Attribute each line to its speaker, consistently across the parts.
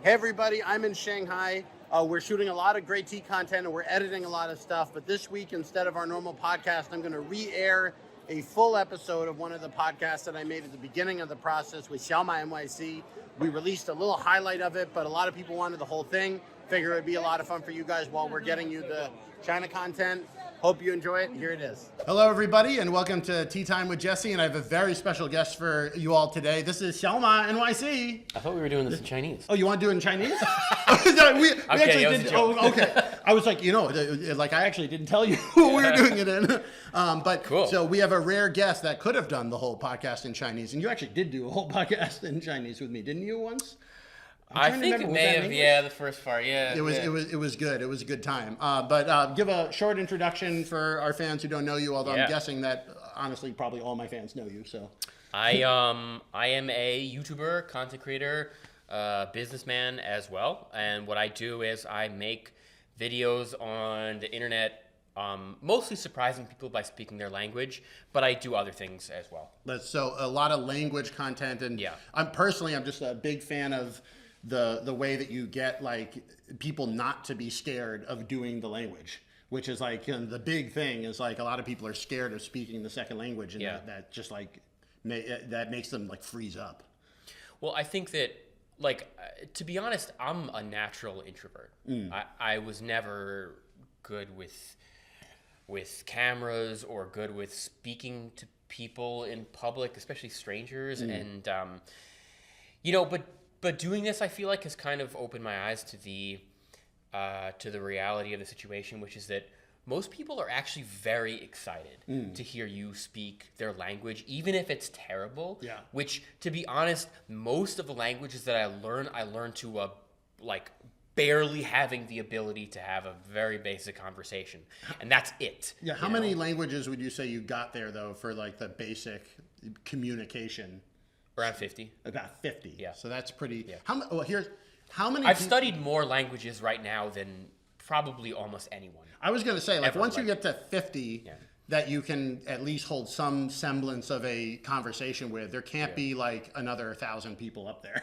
Speaker 1: Hey everybody, I'm in Shanghai. We're shooting a lot of great tea content and we're editing a lot of stuff, but this week instead of our normal podcast, I'm going to re-air a full episode of one of the podcasts that I made at the beginning of the process with XiaomaNYC. We released a little highlight of it, but a lot of people wanted the whole thing. Figure it'd be a lot of fun for you guys while we're getting you the China content. Hope you enjoy it. Here it is. Hello, everybody, and welcome to Tea Time with Jesse. And I have a very special guest for you all today. This is XiaomaNYC.
Speaker 2: I thought we were doing this in Chinese.
Speaker 1: Oh, you want to do it in Chinese? we actually did. Oh, okay. I was like, I actually didn't tell you what we were doing it in. But cool. So we have a rare guest that could have done the whole podcast in Chinese, and you actually did do a whole podcast in Chinese with me, didn't you? Once.
Speaker 2: I think it may have, yeah, the first part, yeah.
Speaker 1: It was good. It was a good time. But give a short introduction for our fans who don't know you, although I'm guessing that, honestly, probably all my fans know you, so.
Speaker 2: I am a YouTuber, content creator, businessman as well, and what I do is I make videos on the internet, mostly surprising people by speaking their language, but I do other things as well.
Speaker 1: So a lot of language content, and I'm just a big fan of the way that you get like people not to be scared of doing the language, which is like the big thing is like a lot of people are scared of speaking the second language, and that just like that makes them like freeze up.
Speaker 2: Well, I think that to be honest, I'm a natural introvert. I was never good with cameras or good with speaking to people in public, especially strangers, and but doing this, I feel like, has kind of opened my eyes to the reality of the situation, which is that most people are actually very excited to hear you speak their language, even if it's terrible. Yeah. Which, to be honest, most of the languages that I learn to barely having the ability to have a very basic conversation, and that's it. Yeah.
Speaker 1: How many languages would you say you got there though for like the basic communication?
Speaker 2: Around 50.
Speaker 1: About 50.
Speaker 2: Yeah.
Speaker 1: So that's pretty. Yeah. How many?
Speaker 2: I've studied more languages right now than probably almost anyone.
Speaker 1: I was going to say, once you get to 50, that you can at least hold some semblance of a conversation with, there can't be like another 1,000 people up there,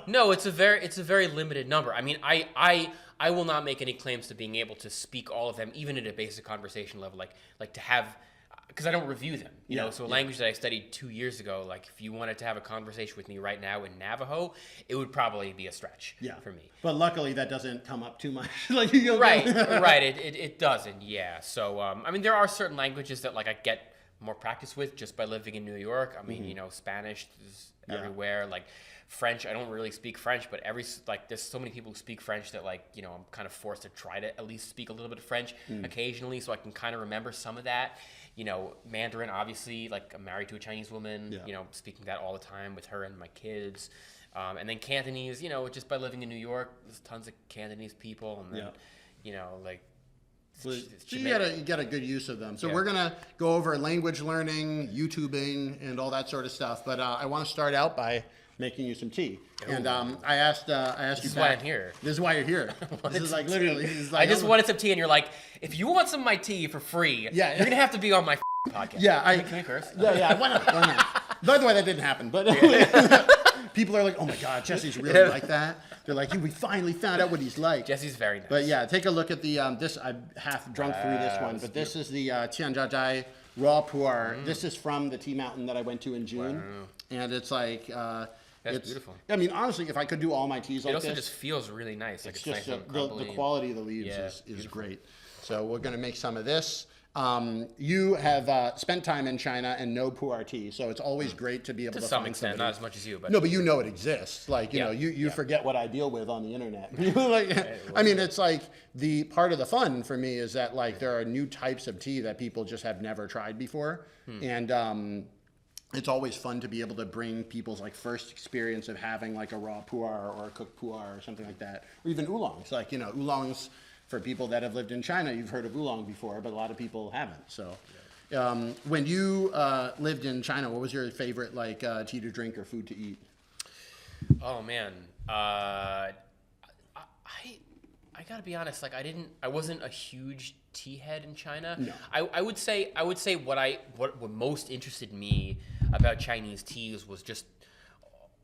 Speaker 2: No, it's a very limited number. I mean, I will not make any claims to being able to speak all of them, even at a basic conversation level, like to have. Because I don't review them, So a language that I studied 2 years ago, like if you wanted to have a conversation with me right now in Navajo, it would probably be a stretch for me.
Speaker 1: But luckily that doesn't come up too much.
Speaker 2: Right. It doesn't, yeah. So, I mean, there are certain languages that I get more practice with just by living in New York. I mean, Spanish is everywhere. Like French, I don't really speak French, but there's so many people who speak French that I'm kind of forced to try to at least speak a little bit of French occasionally, so I can kind of remember some of that. Mandarin, obviously, I'm married to a Chinese woman, speaking that all the time with her and my kids. And then Cantonese, just by living in New York, there's tons of Cantonese people. And then,
Speaker 1: you get a good use of them. So we're going to go over language learning, YouTubing, and all that sort of stuff. But I want to start out by making you some tea. And I asked you.
Speaker 2: This is why I'm here.
Speaker 1: This is why you're here. This is like literally.
Speaker 2: I just wanted some tea, and you're like, if you want some of my tea for free, you're gonna have to be on my podcast.
Speaker 1: Yeah,
Speaker 2: can I curse?
Speaker 1: Yeah. Why not? By the way, that didn't happen. But people are like, oh my God, Jesse's really like that. They're like, we finally found out what he's like.
Speaker 2: Jesse's very nice.
Speaker 1: But yeah, take a look at the this. I half drunk through this one, but this is the Qianjiazhai raw pu'er. This is from the tea mountain that I went to in June, and it's like.
Speaker 2: That's beautiful.
Speaker 1: I mean, honestly, if I could do all my teas like this.
Speaker 2: It also just feels really nice.
Speaker 1: It's just nice the quality of the leaves is great. So we're going to make some of this. You have spent time in China and know Pu'er Tea, so it's always great to be able to find
Speaker 2: some extent,
Speaker 1: somebody.
Speaker 2: not as much as you, but
Speaker 1: no, but it exists. Like you forget what I deal with on the internet. I mean, it's like the part of the fun for me is that there are new types of tea that people just have never tried before, and it's always fun to be able to bring people's first experience of having a raw pu'er or a cooked pu'er or something like that, or even oolongs. Oolongs. For people that have lived in China, you've heard of oolong before, but a lot of people haven't. So, when you lived in China, what was your favorite tea to drink or food to eat?
Speaker 2: Oh man, I gotta be honest. I wasn't a huge tea head in China. No. I would say what most interested me about Chinese teas was just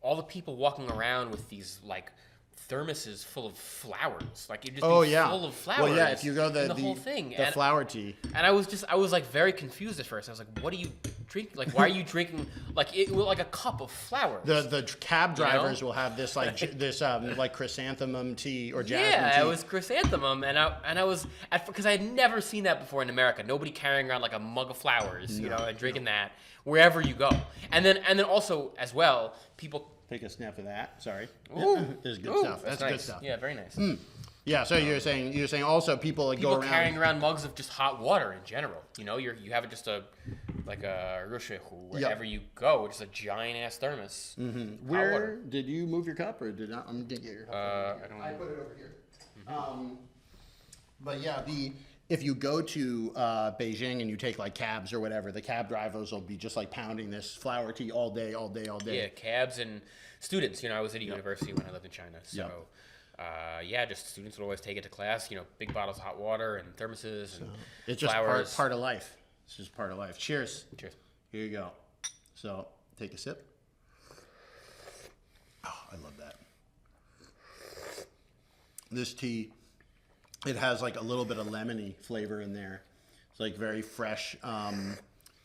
Speaker 2: all the people walking around with these thermoses full of flowers. Like you just full of flowers.
Speaker 1: Well, yeah, if you go
Speaker 2: the whole thing.
Speaker 1: The flower tea.
Speaker 2: And I was like very confused at first. I was like, what are you drinking? Like, why are you drinking like a cup of flowers?
Speaker 1: The cab drivers will have this like like chrysanthemum tea or jasmine tea.
Speaker 2: Yeah, it was chrysanthemum, and I was because I had never seen that before in America. Nobody carrying around like a mug of flowers, and drinking that wherever you go. And then also as well, people
Speaker 1: take a snap of that. Sorry.
Speaker 2: Ooh,
Speaker 1: this is good stuff. That's
Speaker 2: nice.
Speaker 1: good stuff.
Speaker 2: Yeah, very nice.
Speaker 1: Yeah, so you're saying also people go around
Speaker 2: carrying around mugs of just hot water in general. You have it just like a rushehu wherever you go, just a giant ass thermos.
Speaker 1: Where did you move your cup or did not? I'm gonna get your cup.
Speaker 2: I
Speaker 1: put it over here. But yeah, if you go to Beijing and you take like cabs or whatever, the cab drivers will be just like pounding this flower tea all day.
Speaker 2: Yeah, cabs and students. I was at a university when I lived in China, so. Just students would always take it to class. Big bottles of hot water and thermoses and
Speaker 1: it's just
Speaker 2: flowers.
Speaker 1: part of life. It's just part of life. Cheers.
Speaker 2: Cheers.
Speaker 1: Here you go. So take a sip. Oh, I love that. This tea, it has like a little bit of lemony flavor in there. It's like very fresh. The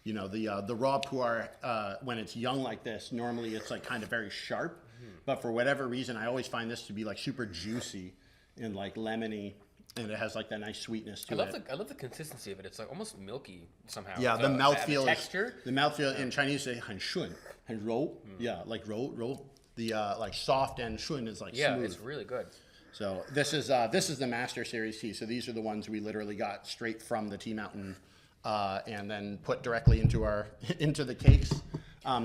Speaker 1: raw pu'er, when it's young like this, normally it's like kind of very sharp. But for whatever reason, I always find this to be like super juicy and like lemony, and it has like that nice sweetness to it.
Speaker 2: I love the consistency of it. It's like almost milky somehow.
Speaker 1: Yeah, the mouthfeel
Speaker 2: texture.
Speaker 1: The mouthfeel in Chinese say 很顺, 很柔. Yeah, like 柔. The like soft and 顺 is like smooth.
Speaker 2: It's really good.
Speaker 1: So this is the Master Series tea. So these are the ones we literally got straight from the tea mountain, and then put directly into the cakes.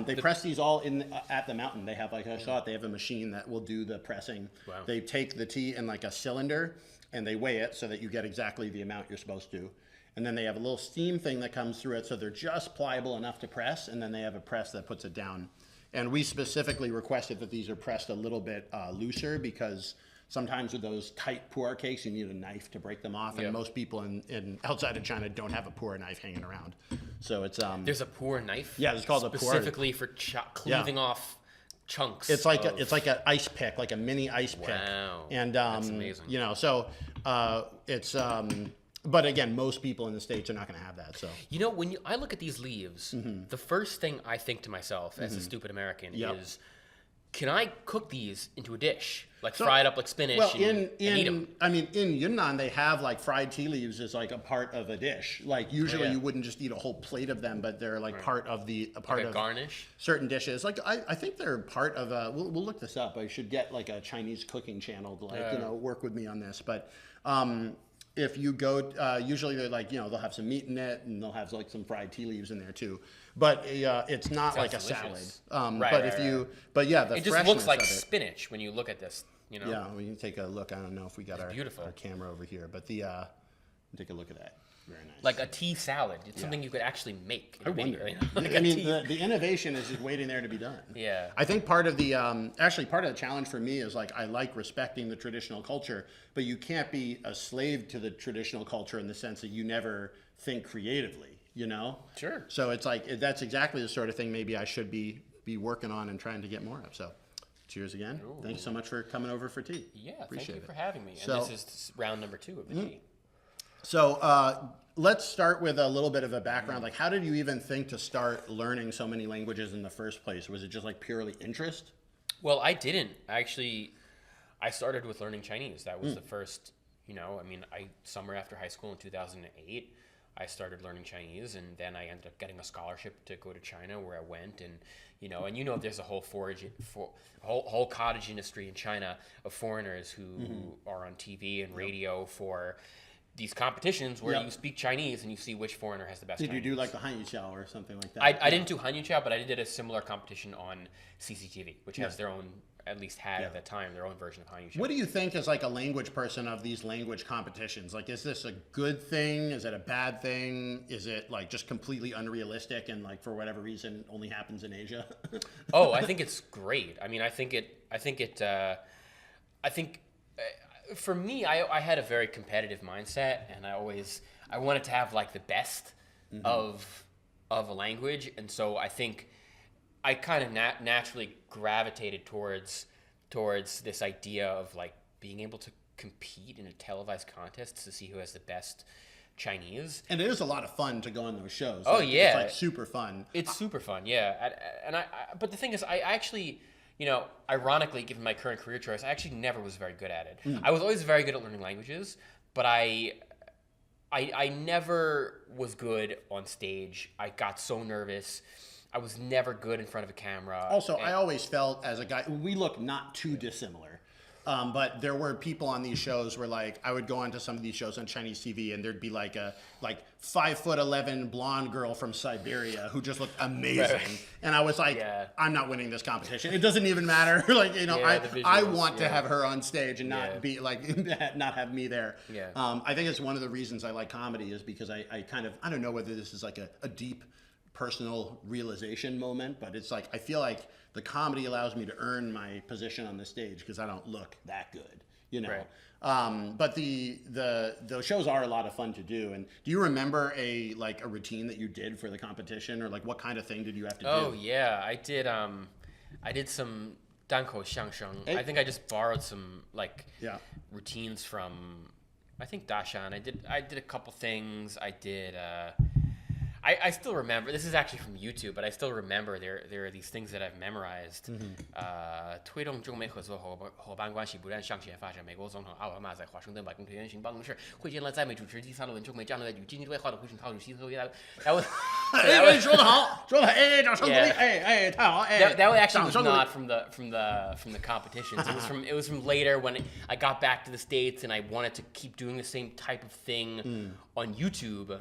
Speaker 1: They press these all at the mountain. They have they have a machine that will do the pressing.
Speaker 2: Wow.
Speaker 1: They take the tea in like a cylinder and they weigh it so that you get exactly the amount you're supposed to. And then they have a little steam thing that comes through it, so they're just pliable enough to press, and then they have a press that puts it down. And we specifically requested that these are pressed a little bit looser because sometimes with those tight pu'er cakes, you need a knife to break them off, and most people in outside of China don't have a pu'er knife hanging around. So it's
Speaker 2: there's a pu'er knife.
Speaker 1: Yeah, it's called a pu'er.
Speaker 2: Specifically for cleaving off chunks.
Speaker 1: It's like it's like an ice pick, like a mini ice pick.
Speaker 2: Wow,
Speaker 1: and
Speaker 2: that's amazing.
Speaker 1: It's but again, most people in the States are not going to have that. So
Speaker 2: when I look at these leaves, the first thing I think to myself as a stupid American is, can I cook these into a dish? Like fry it up like spinach and eat them?
Speaker 1: I mean, in Yunnan, they have like fried tea leaves as like a part of a dish. Like usually you wouldn't just eat a whole plate of them, but they're like part of a
Speaker 2: garnish?
Speaker 1: Certain dishes. Like I think they're part of we'll look this up. I should get like a Chinese cooking channel to work with me on this. But if you go, usually they're like, they'll have some meat in it and they'll have like some fried tea leaves in there too. But it's not like a
Speaker 2: delicious.
Speaker 1: salad.
Speaker 2: It just looks like spinach when you look at this.
Speaker 1: Yeah, we can take a look. I don't know if we got our camera over here, but take a look at that. Very nice.
Speaker 2: Like a tea salad. It's something you could actually make.
Speaker 1: I wonder. The innovation is just waiting there to be done.
Speaker 2: Yeah.
Speaker 1: I think part of the challenge for me is like I like respecting the traditional culture, but you can't be a slave to the traditional culture in the sense that you never think creatively.
Speaker 2: Sure.
Speaker 1: So it's like that's exactly the sort of thing maybe I should be working on and trying to get more of. So. Cheers again. Ooh. Thank you so much for coming over for tea.
Speaker 2: Yeah, thank you for having me. And this is round number 2 of the tea.
Speaker 1: So let's start with a little bit of a background. Like, how did you even think to start learning so many languages in the first place? Was it just like purely interest?
Speaker 2: Well, I didn't. Actually, I started with learning Chinese. That was the first, somewhere after high school in 2008, I started learning Chinese, and then I ended up getting a scholarship to go to China, where I went, and there's a whole cottage industry in China of foreigners who are on TV and radio for these competitions where you speak Chinese and you see which foreigner has the best Chinese.
Speaker 1: Did you do like the Qianjiazhai or something like that?
Speaker 2: I didn't do Qianjiazhai, but I did a similar competition on CCTV, which has their own, at least had at the time, their own version of Qianjiazhai.
Speaker 1: What do you think as like a language person of these language competitions? Like, is this a good thing? Is it a bad thing? Is it like just completely unrealistic and like for whatever reason only happens in Asia?
Speaker 2: Oh, I think it's great. I mean, for me, I had a very competitive mindset, and I wanted to have like the best of a language, and so I think I kind of naturally gravitated towards towards this idea of like being able to compete in a televised contest to see who has the best Chinese.
Speaker 1: And it is a lot of fun to go on those shows.
Speaker 2: Oh,
Speaker 1: like,
Speaker 2: yeah.
Speaker 1: It's like super fun.
Speaker 2: It's super fun, yeah. And but the thing is, I actually, ironically, given my current career choice, I actually never was very good at it. I was always very good at learning languages, but I never was good on stage. I got so nervous. I was never good in front of a camera.
Speaker 1: Also, I always felt as a guy, we look not too dissimilar. But there were people on these shows where like I would go onto some of these shows on Chinese TV and there'd be like a 5'11" blonde girl from Siberia who just looked amazing. Right. And I was like, I'm not winning this competition. It doesn't even matter. Like, I want to have her on stage and not be like, not have me there.
Speaker 2: Yeah.
Speaker 1: I think it's one of the reasons I like comedy is because I don't know whether this is like a deep personal realization moment, but it's like, I feel like the comedy allows me to earn my position on the stage because I don't look that good, Right. But those shows are a lot of fun to do. And do you remember a routine that you did for the competition, or like what kind of thing did you have to do?
Speaker 2: Oh yeah, I did some dankou xiangsheng. I think I just borrowed some routines from I think Dashan. I did a couple things. I did. I still remember. This is actually from YouTube, but I still remember there are these things that I've memorized. 推动中美合作伙伴关系不断向前发展。美国总统奥巴马在华盛顿白宫推荐行办公室会见了在美主持第三轮中美战略与经济对话的会审讨论西特约。That was
Speaker 1: 说得好，说得好，掌声鼓励，太好，That
Speaker 2: actually was not from the competitions. It was from later when I got back to the States and I wanted to keep doing the same type of thing on YouTube.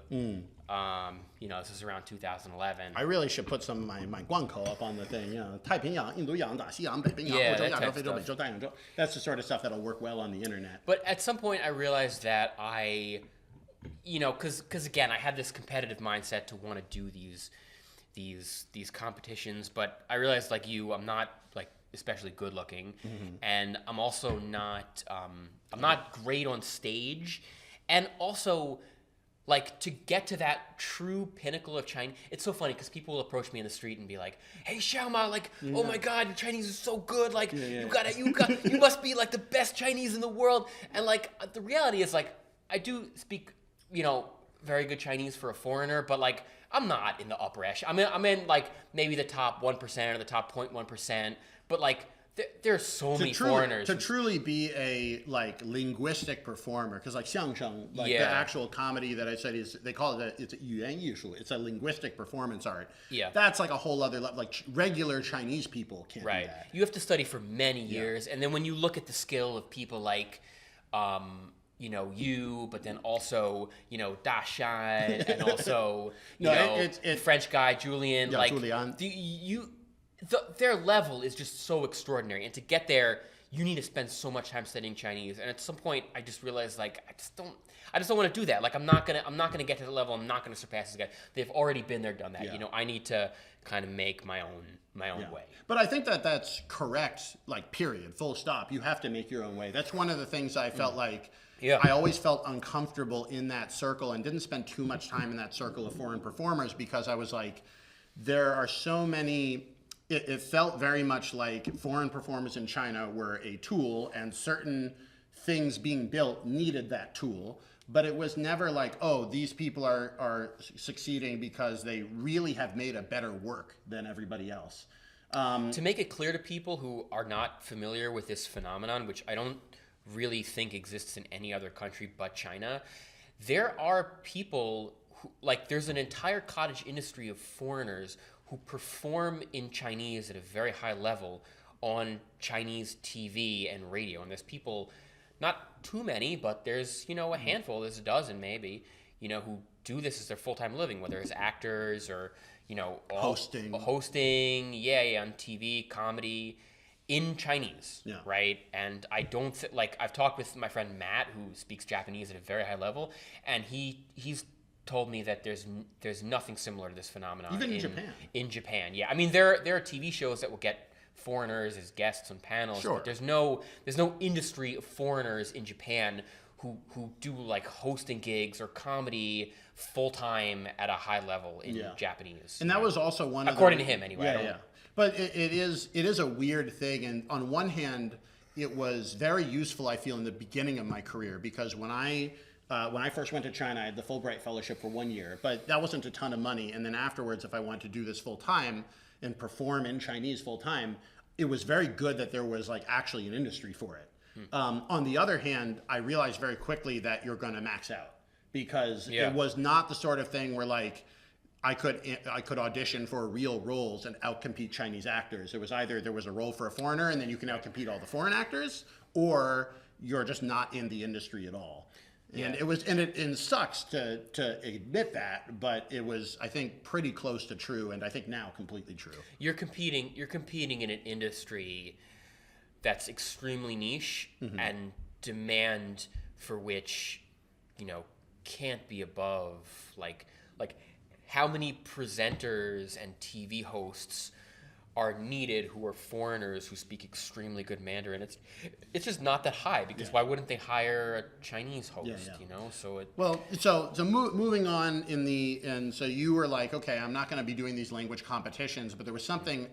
Speaker 2: This was around 2011.
Speaker 1: I really should put some of my guanko up on the thing. 太平洋、印度洋、大西洋、北冰洋、欧洲、亚洲、非洲、美洲、大洋洲. That's the sort of stuff that'll work well on the internet.
Speaker 2: But at some point, I realized that because again, I had this competitive mindset to want to do these competitions. But I realized, like you, I'm not like especially good looking, and I'm also not I'm not great on stage, and also. Like, to get to that true pinnacle of Chinese, it's so funny because people will approach me in the street and be like, "Hey, Xiaoma, like, oh my God, your Chinese is so good. Like, you must be like the best Chinese in the world." And like, the reality is like, I do speak, very good Chinese for a foreigner, but like, I'm not in the upper echelon. I'm in like maybe the top 1% or the top 0.1%, but like. There are so many foreigners.
Speaker 1: To truly be a linguistic performer, because like xiangsheng, the actual comedy that I said they call it it's a 语言艺术. It's a linguistic performance art.
Speaker 2: Yeah.
Speaker 1: That's like a whole other level. Like regular Chinese people can't do that.
Speaker 2: You have to study for many years, and then when you look at the skill of people like you, but then also, Dashan, and also, French guy, Julian, Julian. Their level is just so extraordinary, and to get there, you need to spend so much time studying Chinese. And at some point, I just realized, like, I just don't want to do that. Like, I'm not gonna get to the level. I'm not gonna surpass this guy. They've already been there, done that. Yeah. I need to kind of make my own way.
Speaker 1: But I think that's correct. Like, period, full stop. You have to make your own way. That's one of the things I felt like. Yeah. I always felt uncomfortable in that circle and didn't spend too much time in that circle of foreign performers because I was like, there are so many. It felt very much like foreign performers in China were a tool and certain things being built needed that tool. But it was never like, oh, these people are succeeding because they really have made a better work than everybody else.
Speaker 2: To make it clear to people who are not familiar with this phenomenon, which I don't really think exists in any other country but China, there are people who, there's an entire cottage industry of foreigners who perform in Chinese at a very high level on Chinese TV and radio. And there's people, not too many, but there's, a handful, there's a dozen maybe, who do this as their full-time living, whether it's actors or,
Speaker 1: hosting,
Speaker 2: on TV, comedy, in Chinese, right? And I don't, I've talked with my friend Matt, who speaks Japanese at a very high level, and he's told me that there's nothing similar to this phenomenon.
Speaker 1: Even in Japan.
Speaker 2: In Japan, yeah. I mean, there are TV shows that will get foreigners as guests on panels.
Speaker 1: Sure.
Speaker 2: But there's no industry of foreigners in Japan who do hosting gigs or comedy full time at a high level in Japanese.
Speaker 1: And that was also according
Speaker 2: to him anyway.
Speaker 1: Yeah. But it is a weird thing, and on one hand, it was very useful, I feel, in the beginning of my career, because when I first went to China, I had the Fulbright Fellowship for 1 year, but that wasn't a ton of money. And then afterwards, if I wanted to do this full time and perform in Chinese full time, it was very good that there was like actually an industry for it. On the other hand, I realized very quickly that you're going to max out, because it was not the sort of thing where like I could audition for real roles and outcompete Chinese actors. It was either there was a role for a foreigner and then you can outcompete all the foreign actors, or you're just not in the industry at all. And it sucks to admit that, but it was, I think, pretty close to true, and I think now completely true.
Speaker 2: You're competing in an industry that's extremely niche, and demand for which, can't be above like how many presenters and TV hosts are needed who are foreigners who speak extremely good Mandarin. It's just not that high, because why wouldn't they hire a Chinese host?
Speaker 1: So moving on and so you were like, okay, I'm not going to be doing these language competitions, but there was something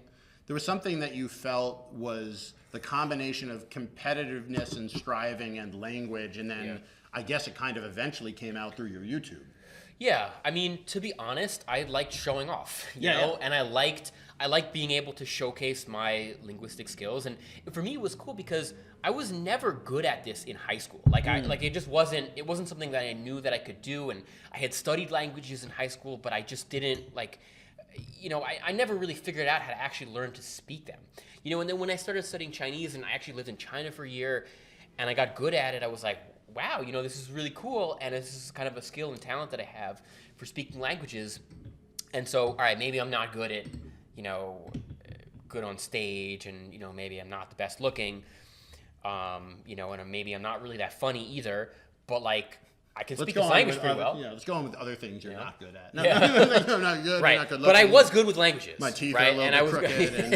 Speaker 1: that you felt was the combination of competitiveness and striving and language, and then I guess it kind of eventually came out through your YouTube.
Speaker 2: Yeah, I mean, to be honest, I liked showing off, you know, and I liked being able to showcase my linguistic skills. And for me, it was cool because I was never good at this in high school. It wasn't something that I knew that I could do. And I had studied languages in high school, but I just didn't I never really figured out how to actually learn to speak them. And then when I started studying Chinese and I actually lived in China for a year and I got good at it, I was like, wow, this is really cool, and this is kind of a skill and talent that I have for speaking languages. And so, all right, maybe I'm not good at, good on stage, and, maybe I'm not the best looking, and maybe I'm not really that funny either, but, like, I can speak this language pretty well.
Speaker 1: Yeah, let's go on with other things you're not good at. No,
Speaker 2: I'm
Speaker 1: not good.
Speaker 2: Right,
Speaker 1: you're not good
Speaker 2: but I was good with languages.
Speaker 1: My teeth are a little bit crooked, and,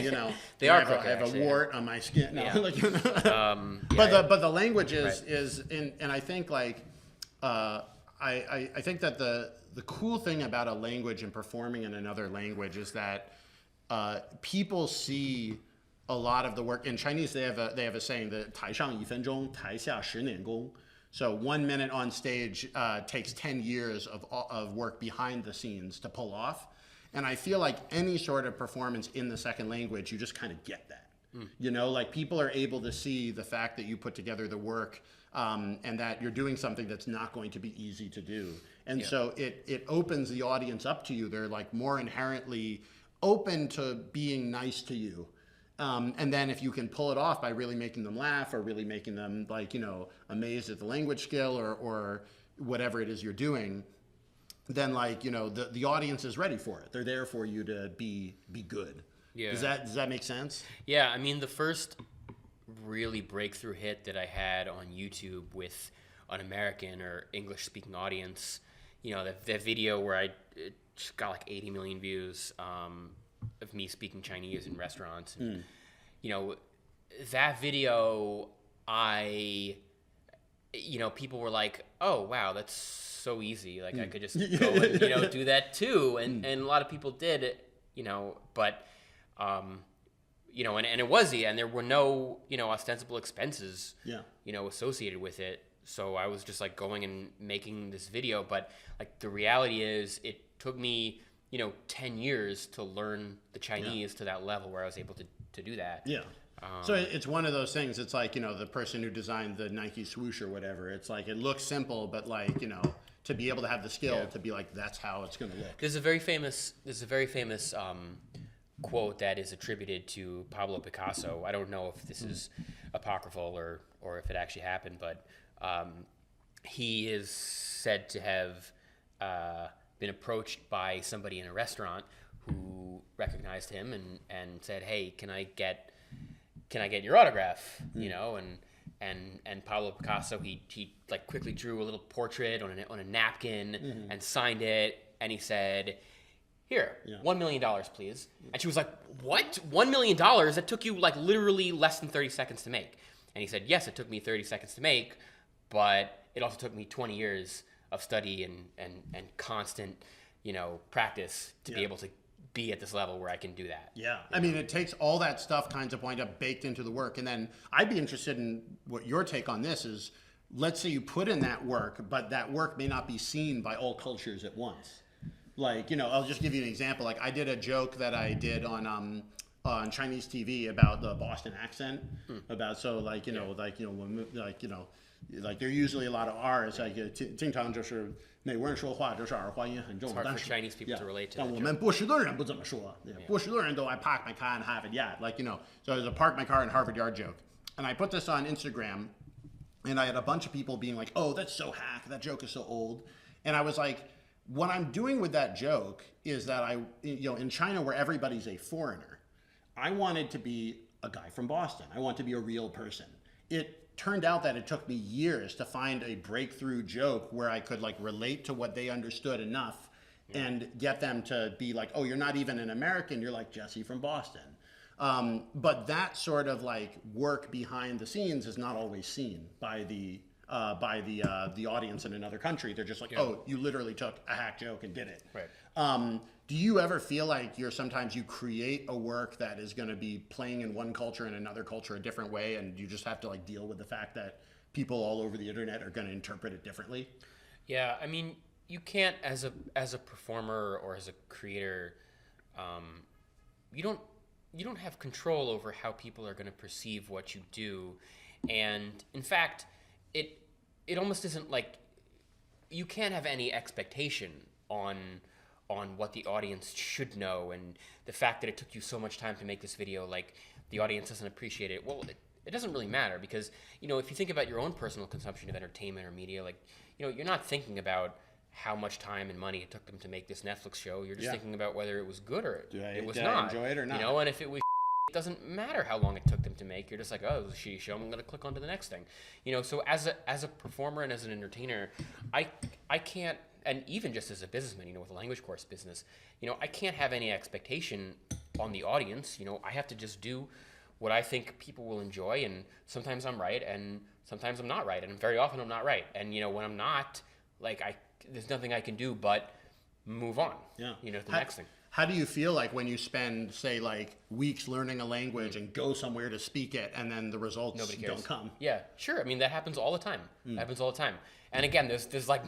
Speaker 2: they are
Speaker 1: crooked, I have a wart on my skin. But the language is and I think, like, I think that the cool thing about a language and performing in another language is that people see a lot of the work. In Chinese, they have a saying, that 台上1分钟，台下10年功. So 1 minute on stage takes 10 years of work behind the scenes to pull off. And I feel like any sort of performance in the second language, you just kind of get that. Like, people are able to see the fact that you put together the work, and that you're doing something that's not going to be easy to do. And so it opens the audience up to you. They're, like, more inherently open to being nice to you. And then if you can pull it off by really making them laugh, or really making them, like, amazed at the language skill, or whatever it is you're doing, then, like, the audience is ready for it. They're there for you to be good. Yeah. Does that make sense?
Speaker 2: Yeah, I mean, the first really breakthrough hit that I had on YouTube with an American or English speaking audience, that video where it just got like 80 million views, of me speaking Chinese in restaurants. And, that video, people were like, oh, wow, that's so easy. Like, I could just go and, do that too. And a lot of people did it, but, and it was and there were no, ostensible expenses, associated with it. So I was just, like, going and making this video. But, like, the reality is it took me 10 years to learn the Chinese to that level where I was able to do that.
Speaker 1: Yeah. So it's one of those things. It's like, the person who designed the Nike swoosh or whatever, it's like, it looks simple, but, like, to be able to have the skill to be like, that's how it's going to look.
Speaker 2: There's a very famous quote that is attributed to Pablo Picasso. I don't know if this is apocryphal or if it actually happened, but he is said to have been approached by somebody in a restaurant who recognized him and said, "Hey, can I get your autograph?" And Pablo Picasso, he like quickly drew a little portrait on a napkin and signed it, and he said, "Here, $1 million, please." And she was like, "What? $1 million? That took you, like, literally less than 30 seconds to make." And he said, "Yes, it took me 30 seconds to make, but it also took me 20 years of study and constant, practice to be able to be at this level where I can do that.
Speaker 1: Yeah. I mean, it takes all that stuff kinds of point up baked into the work. And then I'd be interested in what your take on this is. Let's say you put in that work, but that work may not be seen by all cultures at once. Like, I'll just give you an example. Like, I did a joke that I did on Chinese TV about the Boston accent, about like there are usually a lot of R's, like 经常就是美国人说话就是儿化音很重，
Speaker 2: It's hard
Speaker 1: 但
Speaker 2: for
Speaker 1: 是
Speaker 2: Chinese people to relate to
Speaker 1: 但
Speaker 2: that
Speaker 1: 我
Speaker 2: joke.
Speaker 1: 们波士顿人不这么说，波士顿人都 I park my car and have it yet, so there's a park my car in Harvard Yard joke, and I put this on Instagram, and I had a bunch of people being like, oh, that's so hack, that joke is so old, and I was like, what I'm doing with that joke is that in China where everybody's a foreigner, I wanted to be a guy from Boston. I want to be a real person. It turned out that it took me years to find a breakthrough joke where I could like relate to what they understood enough and get them to be like, oh, you're not even an American, you're like Jesse from Boston. But that sort of like work behind the scenes is not always seen by the audience in another country. They're just like, oh, you literally took a hack joke and did it.
Speaker 2: Right.
Speaker 1: Do you ever feel like sometimes you create a work that is going to be playing in one culture and another culture a different way, and you just have to like deal with the fact that people all over the internet are going to interpret it differently?
Speaker 2: Yeah, I mean, you can't as a performer or as a creator, you don't have control over how people are going to perceive what you do, and in fact, it almost isn't like you can't have any expectation on what the audience should know, and the fact that it took you so much time to make this video, like the audience doesn't appreciate it. Well, it doesn't really matter, because if you think about your own personal consumption of entertainment or media, like you're not thinking about how much time and money it took them to make this Netflix show. You're just thinking about whether it was good or it was not.
Speaker 1: I enjoy it or not?
Speaker 2: And if it was, it doesn't matter how long it took them to make. You're just like, oh, it was a shitty show, I'm going to click on to the next thing. So as a performer and as an entertainer, I can't, and even just as a businessman, with a language course business, I can't have any expectation on the audience. I have to just do what I think people will enjoy, and sometimes I'm right, and sometimes I'm not right, and very often I'm not right. And when I'm not, like, there's nothing I can do but move on.
Speaker 1: Yeah.
Speaker 2: To the next thing.
Speaker 1: How do you feel like when you spend, say, like weeks learning a language and go somewhere to speak it, and then the results don't come?
Speaker 2: Yeah, sure. I mean, that happens all the time. That happens all the time. And again, there's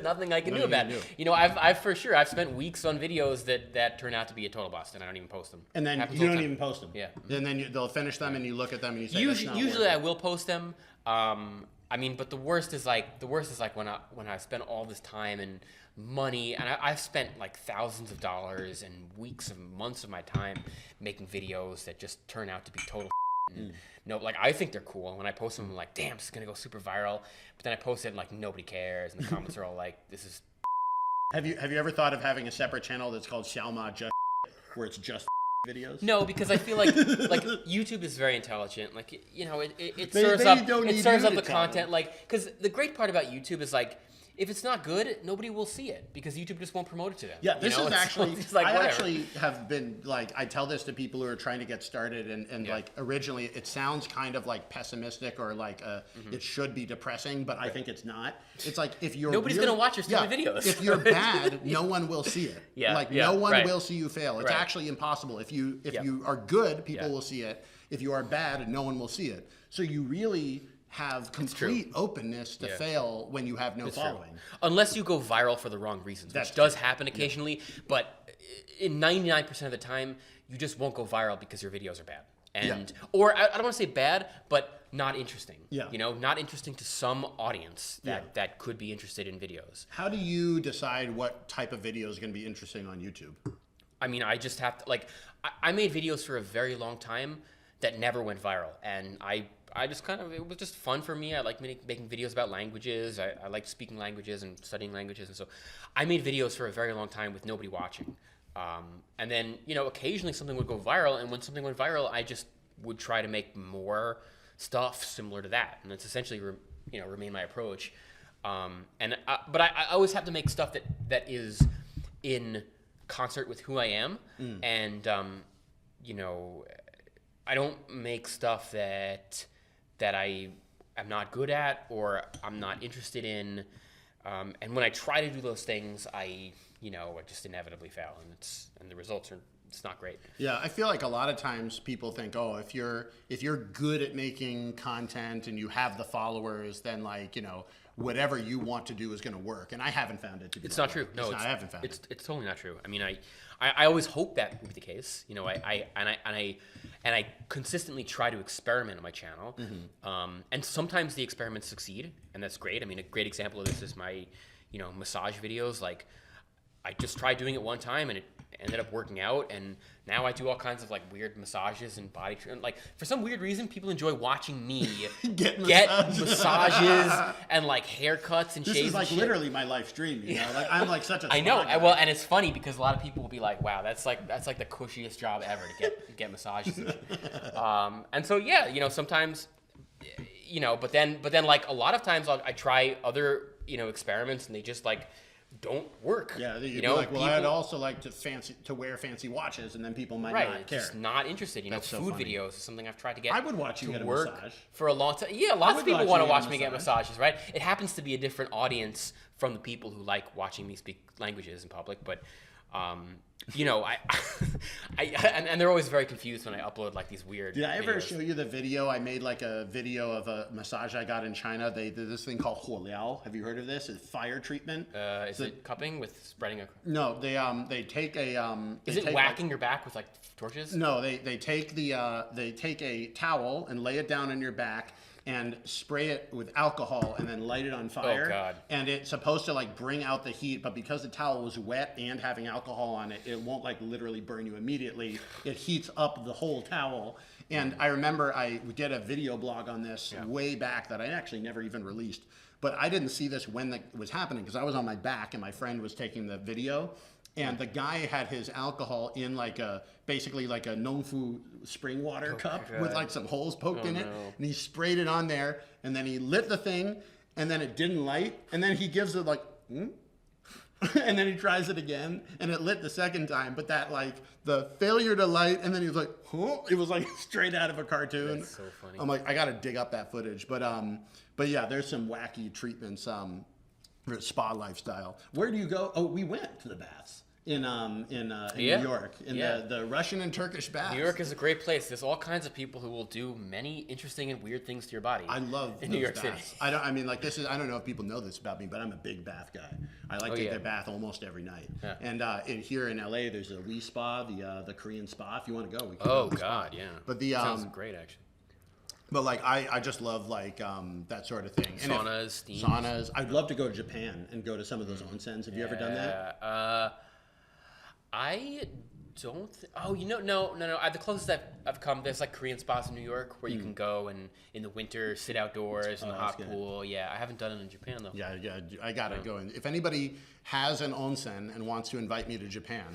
Speaker 2: nothing I can do about it. I've for sure I've spent weeks on videos that turn out to be a total bust, and I don't even post them.
Speaker 1: And then you don't even post them.
Speaker 2: Yeah.
Speaker 1: And then they'll finish them, and you look at them, and you say,
Speaker 2: usually I will post them. I mean, but the worst is like when I spend all this time and money, and I've spent like thousands of dollars and weeks and months of my time making videos that just turn out to be total. Like I think they're cool, and when I post them, I'm like, damn, this is gonna go super viral. But then I post it, and like nobody cares, and the comments are all like, this is.
Speaker 1: Have you ever thought of having a separate channel that's called XiaomaNYC, where it's just videos?
Speaker 2: No, because I feel like YouTube is very intelligent. Like it serves up the content. Like, because the great part about YouTube is like, if it's not good, nobody will see it because YouTube just won't promote it to them.
Speaker 1: Yeah, this is actually,
Speaker 2: like,
Speaker 1: I actually have been like, I tell this to people who are trying to get started, and like originally it sounds kind of like pessimistic or like it should be depressing, but I think it's not. It's like if you're
Speaker 2: nobody's gonna watch your stupid videos.
Speaker 1: If you're bad, no one will see it. No one will see you fail. It's actually impossible. If you are good, people will see it. If you are bad, no one will see it. So you really have complete openness to fail when you have no following.
Speaker 2: Unless you go viral for the wrong reasons, which does happen occasionally, but in 99% of the time, you just won't go viral because your videos are bad. And or I don't want to say bad, but not interesting. Not interesting to some audience that could be interested in videos.
Speaker 1: How do you decide what type of video is going to be interesting on YouTube?
Speaker 2: I mean, I just have to, like, I made videos for a very long time that never went viral, and I just kind of, it was just fun for me. I like making videos about languages. I like speaking languages and studying languages. And so I made videos for a very long time with nobody watching. And then, occasionally something would go viral. And when something went viral, I just would try to make more stuff similar to that. And that's essentially, remain my approach. But I always have to make stuff that is in concert with who I am. And, I don't make stuff that I am not good at or I'm not interested in. And when I try to do those things, I just inevitably fail, and the results are, it's not great.
Speaker 1: Yeah, I feel like a lot of times people think, oh, if you're good at making content and you have the followers, then like, whatever you want to do is going to work. And I haven't found it to be.
Speaker 2: It's not true. No,
Speaker 1: I haven't found it.
Speaker 2: It's totally not true. I mean, I always hope that would be the case. I consistently try to experiment on my channel. And sometimes the experiments succeed, and that's great. I mean, a great example of this is my, massage videos. Like, I just tried doing it one time, and it ended up working out, and now I do all kinds of like weird massages and body treatment. Like, for some weird reason, people enjoy watching me get massages and like haircuts and shaves.
Speaker 1: This is like literally my life dream. Like I'm like such a.
Speaker 2: I know. Well, and it's funny because a lot of people will be like, "Wow, that's like the cushiest job ever to get massages." And so sometimes, but then like a lot of times I try other experiments, and they just like don't work.
Speaker 1: Yeah, you'd be like, well, I'd also like to wear fancy watches, and then people might not care.
Speaker 2: Just not interested. Food videos is something I've tried to get.
Speaker 1: I would watch you get a massage
Speaker 2: for a long time. Yeah, lots of people want to watch me get massages, right? It happens to be a different audience from the people who like watching me speak languages in public, but and they're always very confused when I upload like these weird.
Speaker 1: Did I ever
Speaker 2: videos.
Speaker 1: show you the video? I made like a video of a massage I got in China. They did this thing called huoliao. Have you heard of this? It's fire treatment.
Speaker 2: Is it cupping with spreading a?
Speaker 1: No, they take a.
Speaker 2: Is it whacking your back with like torches?
Speaker 1: No, they take a towel and lay it down on your back and spray it with alcohol and then light it on fire.
Speaker 2: Oh, God.
Speaker 1: And it's supposed to like bring out the heat, but because the towel was wet and having alcohol on it, it won't like literally burn you immediately. It heats up the whole towel. And I remember I did a video blog on this way back that I actually never even released. But I didn't see this when it was happening because I was on my back and my friend was taking the video. And the guy had his alcohol in basically like a Nongfu spring water cup with like some holes poked in it. And he sprayed it on there, and then he lit the thing, and then it didn't light. And then he gives it like, and then he tries it again, and it lit the second time. But that like the failure to light, and then he was like, it was like straight out of a cartoon.
Speaker 2: That's so funny.
Speaker 1: I'm like, I got to dig up that footage. But yeah, there's some wacky treatments. For spa lifestyle. Where do you go? Oh, we went to the baths in New York, in the Russian and Turkish baths.
Speaker 2: New York is a great place. There's all kinds of people who will do many interesting and weird things to your body.
Speaker 1: I love
Speaker 2: in New York
Speaker 1: baths.
Speaker 2: City.
Speaker 1: I don't know if people know this about me, but I'm a big bath guy. I like to take a bath almost every night. Yeah. And here in LA, there's a Lee Spa, the Korean spa. If you want to go, we can go to the spa.
Speaker 2: Yeah.
Speaker 1: But the
Speaker 2: sounds great actually.
Speaker 1: But like I just love like that sort of thing. And
Speaker 2: saunas, steams.
Speaker 1: Saunas. I'd love to go to Japan and go to some of those onsens. Have you ever done that?
Speaker 2: I don't. No. The closest I've come, there's like Korean spas in New York where you can go and in the winter sit outdoors in the hot pool. Yeah, I haven't done it in Japan though.
Speaker 1: Yeah, I gotta go. And if anybody has an onsen and wants to invite me to Japan,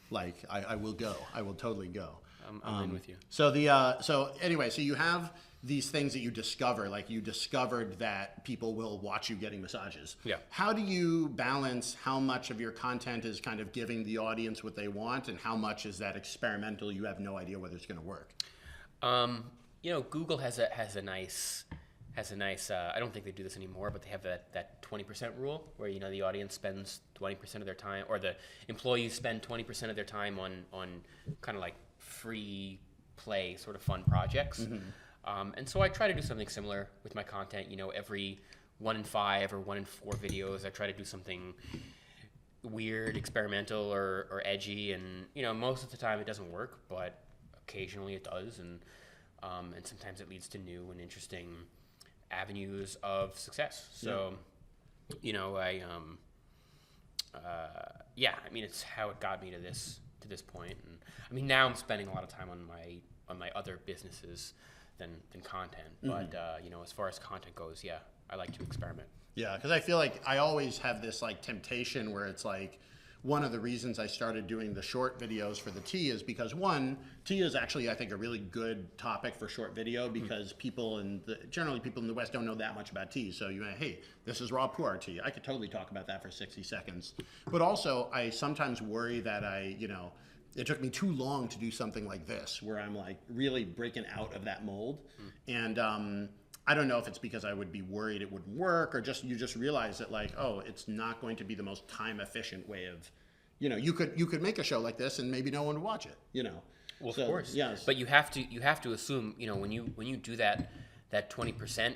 Speaker 1: like I will go. I will totally go.
Speaker 2: I'm in with you.
Speaker 1: So so you have these things that you discover, like you discovered that people will watch you getting massages.
Speaker 2: Yeah.
Speaker 1: How do you balance how much of your content is kind of giving the audience what they want, and how much is that experimental? You have no idea whether it's going to work.
Speaker 2: Google has a nice. I don't think they do this anymore, but they have that 20% rule where the audience spends 20% of their time, or the employees spend 20% of their time on kind of like free play sort of fun projects. And so I try to do something similar with my content. Every 1 in 5 or 1 in 4 videos, I try to do something weird, experimental, or edgy. And most of the time it doesn't work, but occasionally it does. And sometimes it leads to new and interesting avenues of success. So, it's how it got me to this point. And now I'm spending a lot of time on my other businesses than content. But as far as content goes, I like to experiment.
Speaker 1: Yeah, because I feel like I always have this like temptation where it's like, one of the reasons I started doing the short videos for the tea is because tea is actually, I think, a really good topic for short video, because generally people in the West don't know that much about tea. So hey, this is raw pu'er tea. I could totally talk about that for 60 seconds. But also I sometimes worry that it took me too long to do something like this, where I'm like really breaking out of that mold. I don't know if it's because I would be worried it wouldn't work, or just you just realize that like, oh, it's not going to be the most time efficient way of, you could make a show like this and maybe no one would watch it,
Speaker 2: Well,
Speaker 1: So,
Speaker 2: of course.
Speaker 1: yes.
Speaker 2: But you have to assume, when you do that 20%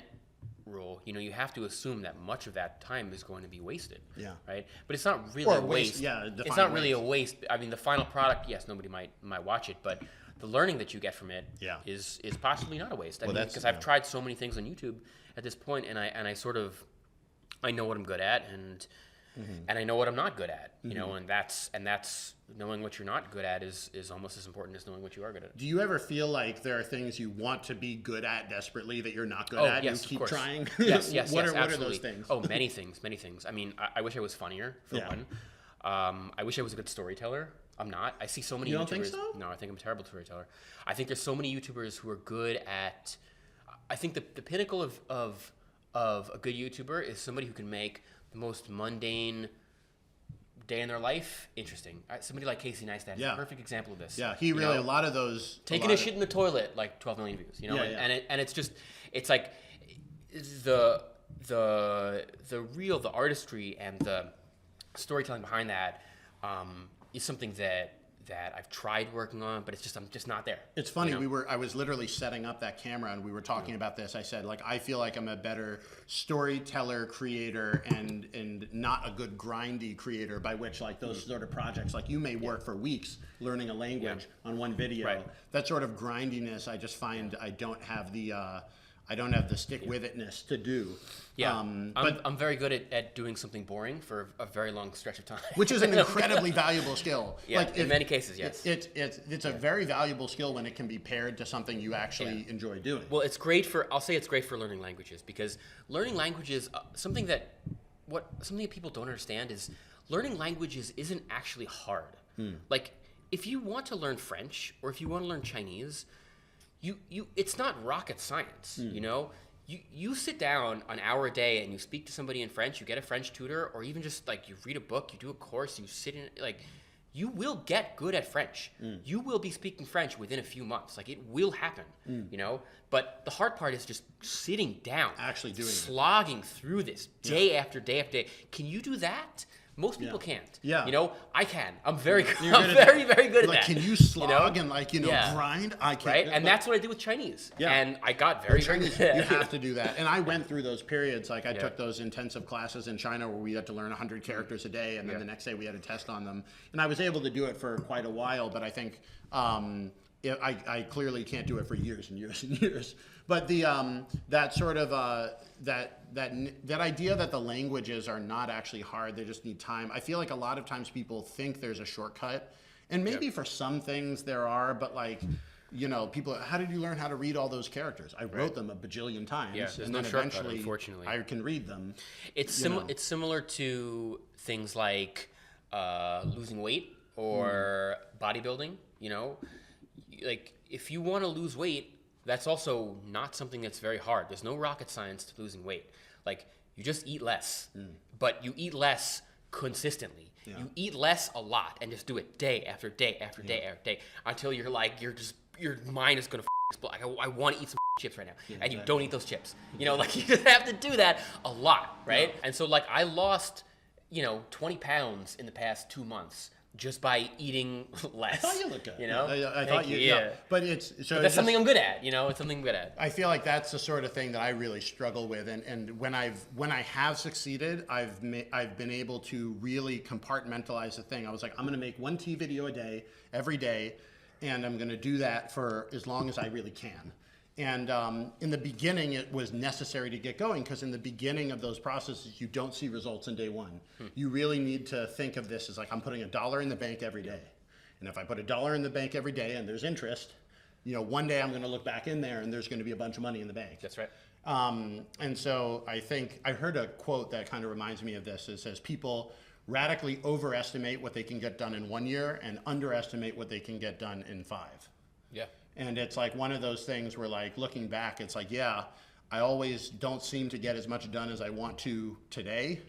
Speaker 2: rule, you have to assume that much of that time is going to be wasted.
Speaker 1: Yeah.
Speaker 2: Right. But it's not really
Speaker 1: Or
Speaker 2: a waste.
Speaker 1: yeah,
Speaker 2: It's
Speaker 1: define
Speaker 2: not really
Speaker 1: waste.
Speaker 2: a waste. I mean, the final product, yes, nobody might watch it, but the learning that you get from it
Speaker 1: Yeah.
Speaker 2: is possibly not a waste. I
Speaker 1: Well,
Speaker 2: mean,
Speaker 1: that's-
Speaker 2: because I've tried so many things on YouTube at this point, and I sort of I know what I'm good at, and I know what I'm not good at. And that's knowing what you're not good at is almost as important as knowing what you are good at.
Speaker 1: Do you ever feel like there are things you want to be good at desperately that you're not good
Speaker 2: Oh,
Speaker 1: at?
Speaker 2: yes,
Speaker 1: You keep
Speaker 2: of course.
Speaker 1: trying.
Speaker 2: Yes,
Speaker 1: what
Speaker 2: yes,
Speaker 1: are
Speaker 2: absolutely.
Speaker 1: those things?
Speaker 2: Oh, many things. I mean, I wish I was funnier, for
Speaker 1: Yeah.
Speaker 2: one. I wish I was a good storyteller. I'm not. I see so many
Speaker 1: You
Speaker 2: YouTubers.
Speaker 1: don't think so?
Speaker 2: No, I think I'm a terrible storyteller. I think there's so many YouTubers who are good at. I think the pinnacle of a good YouTuber is somebody who can make the most mundane day in their life interesting. Somebody like Casey Neistat is
Speaker 1: Yeah.
Speaker 2: a perfect example of this.
Speaker 1: Yeah, he really, a lot of those.
Speaker 2: Taking a shit in the toilet, like 12 million views,
Speaker 1: Yeah, yeah.
Speaker 2: and it's just, it's like the artistry and the storytelling behind that is something that I've tried working on, but I'm just not there.
Speaker 1: It's funny. I was literally setting up that camera and we were talking about this. I said, like, I feel like I'm a better storyteller, creator, and not a good grindy creator, by which like those sort of projects, like you may work for weeks learning a language on one video.
Speaker 2: Right.
Speaker 1: That sort of grindiness, I just find I don't have the stick with itness to do.
Speaker 2: Yeah,
Speaker 1: but
Speaker 2: I'm very good at doing something boring for a very long stretch of time.
Speaker 1: which is an incredibly valuable skill.
Speaker 2: Yeah,
Speaker 1: like
Speaker 2: in many cases, yes.
Speaker 1: It's a very valuable skill when it can be paired to something you actually enjoy doing.
Speaker 2: Well, I'll say it's great for learning languages, because learning languages, something that people don't understand is learning languages isn't actually hard. Like, if you want to learn French or if you want to learn Chinese, it's not rocket science, You sit down an hour a day and you speak to somebody in French, you get a French tutor, or even just like you read a book, you do a course, you sit in, like, you will get good at French. You will be speaking French within a few months. Like, it will happen, But the hard part is just sitting down,
Speaker 1: actually doing it.
Speaker 2: slogging through this day after day after day. Can you do that? Most people can't.
Speaker 1: Yeah.
Speaker 2: I can. I'm very good.
Speaker 1: You're
Speaker 2: I'm
Speaker 1: good at
Speaker 2: very, very good at
Speaker 1: like,
Speaker 2: that.
Speaker 1: can you slog and
Speaker 2: Yeah.
Speaker 1: grind? I can't.
Speaker 2: Right? And that's what I did with Chinese.
Speaker 1: Yeah.
Speaker 2: And I got very, very
Speaker 1: Chinese,
Speaker 2: good at
Speaker 1: you
Speaker 2: it.
Speaker 1: have to do that. And I went through those periods. Like I took those intensive classes in China where we had to learn 100 characters a day, and then the next day we had a test on them. And I was able to do it for quite a while, but I think I clearly can't do it for years and years and years. But that sort of that idea that the languages are not actually hard, they just need time. I feel like a lot of times people think there's a shortcut, and maybe for some things there are, but like, people, how did you learn how to read all those characters? I wrote them a bajillion times,
Speaker 2: Yeah, there's
Speaker 1: and
Speaker 2: no
Speaker 1: then
Speaker 2: shortcut,
Speaker 1: eventually
Speaker 2: unfortunately.
Speaker 1: I can read them.
Speaker 2: It's similar to things like losing weight or bodybuilding. Like, if you want to lose weight, that's also not something that's very hard. There's no rocket science to losing weight. Like, you just eat less, but you eat less consistently. Yeah. You eat less a lot and just do it day after day after day after day until you're like, your mind is going to explode. Like, I want to eat some chips right now. And you don't eat those chips. Like, you just have to do that a lot, right? Yeah. And so, like, I lost, 20 pounds in the past 2 months just by eating less.
Speaker 1: I thought you looked good.
Speaker 2: I
Speaker 1: thought you. Yeah. But
Speaker 2: that's something I'm good at. It's something I'm good at.
Speaker 1: I feel like that's the sort of thing that I really struggle with, and when I have succeeded, I've been able to really compartmentalize the thing. I was like, I'm going to make one tea video a day, every day, and I'm going to do that for as long as I really can. And in the beginning, it was necessary to get going, because in the beginning of those processes, you don't see results in day one. You really need to think of this as like, I'm putting $1 in the bank every day. And if I put $1 in the bank every day and there's interest, one day I'm going to look back in there and there's going to be a bunch of money in the bank.
Speaker 2: That's right.
Speaker 1: And so I think I heard a quote that kind of reminds me of this. It says, people radically overestimate what they can get done in 1 year and underestimate what they can get done in 5.
Speaker 2: Yeah.
Speaker 1: And it's like one of those things where, like, looking back, it's like, yeah, I always don't seem to get as much done as I want to today.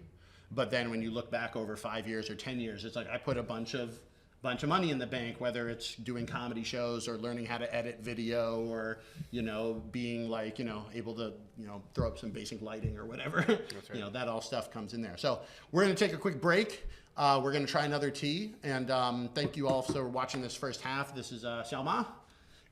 Speaker 1: But then when you look back over 5 years or 10 years, it's like I put a bunch of bunch of money in the bank, whether it's doing comedy shows or learning how to edit video or, being like, able to, throw up some basic lighting or whatever. That's right. That all stuff comes in there. So we're going to take a quick break. We're going to try another tea. And thank you all for watching this first half. This is Xiaoma.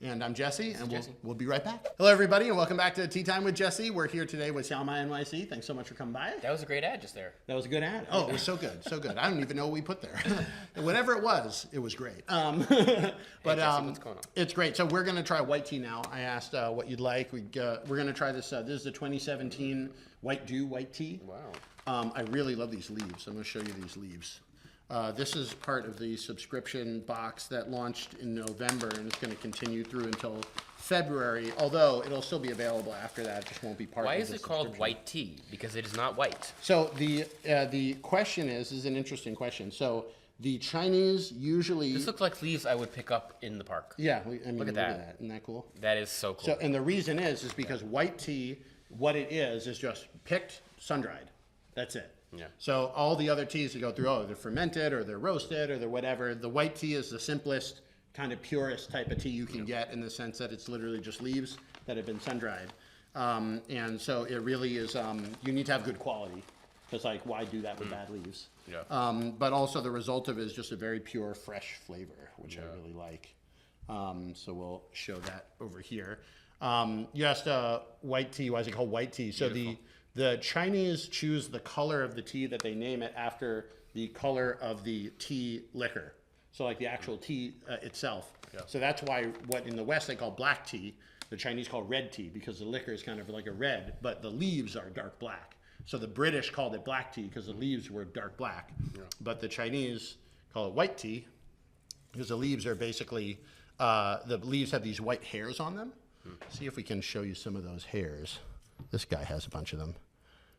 Speaker 1: And I'm Jesse, and we'll be right back. Hello, everybody, and welcome back to Tea Time with Jesse. We're here today with XiaomaNYC. Thanks so much for coming by.
Speaker 2: That was a great ad just there.
Speaker 1: That was a good ad. Oh, it was so good, so good. I don't even know what we put there. Whatever it was great. But
Speaker 2: Jesse, what's going on?
Speaker 1: It's great. So we're going to try white tea now. I asked what you'd like. We're going to try this. This is the 2017 White Dew White Tea.
Speaker 2: Wow.
Speaker 1: I really love these leaves. I'm going to show you these leaves. This is part of the subscription box that launched in November, and it's going to continue through until February, although it'll still be available after that. It just won't be part of the
Speaker 2: subscription. Why is it called white tea? Because it is not white.
Speaker 1: So the question is an interesting question. So the Chinese usually...
Speaker 2: This looks like leaves I would pick up in the park.
Speaker 1: Yeah, look at that. Isn't that cool?
Speaker 2: That is so cool.
Speaker 1: So, and the reason is because white tea, what it is just picked, sun-dried. That's it.
Speaker 2: Yeah.
Speaker 1: So all the other teas you go through, they're fermented or they're roasted or they're whatever. The white tea is the simplest, kind of purest type of tea you can get, in the sense that it's literally just leaves that have been sun-dried. And so it really is, you need to have good quality, because why do that with bad leaves?
Speaker 2: Yeah.
Speaker 1: But also the result of it is just a very pure, fresh flavor, which I really like. So we'll show that over here. You asked white tea, why is it called white tea? So the Chinese choose the color of the tea that they name it after the color of the tea liquor. So like the actual tea itself. Yeah. So that's why what in the West they call black tea, the Chinese call red tea, because the liquor is kind of like a red, but the leaves are dark black. So the British called it black tea because the leaves were dark black. Yeah. But the Chinese call it white tea because the leaves are basically, the leaves have these white hairs on them. See if we can show you some of those hairs. This guy has a bunch of them.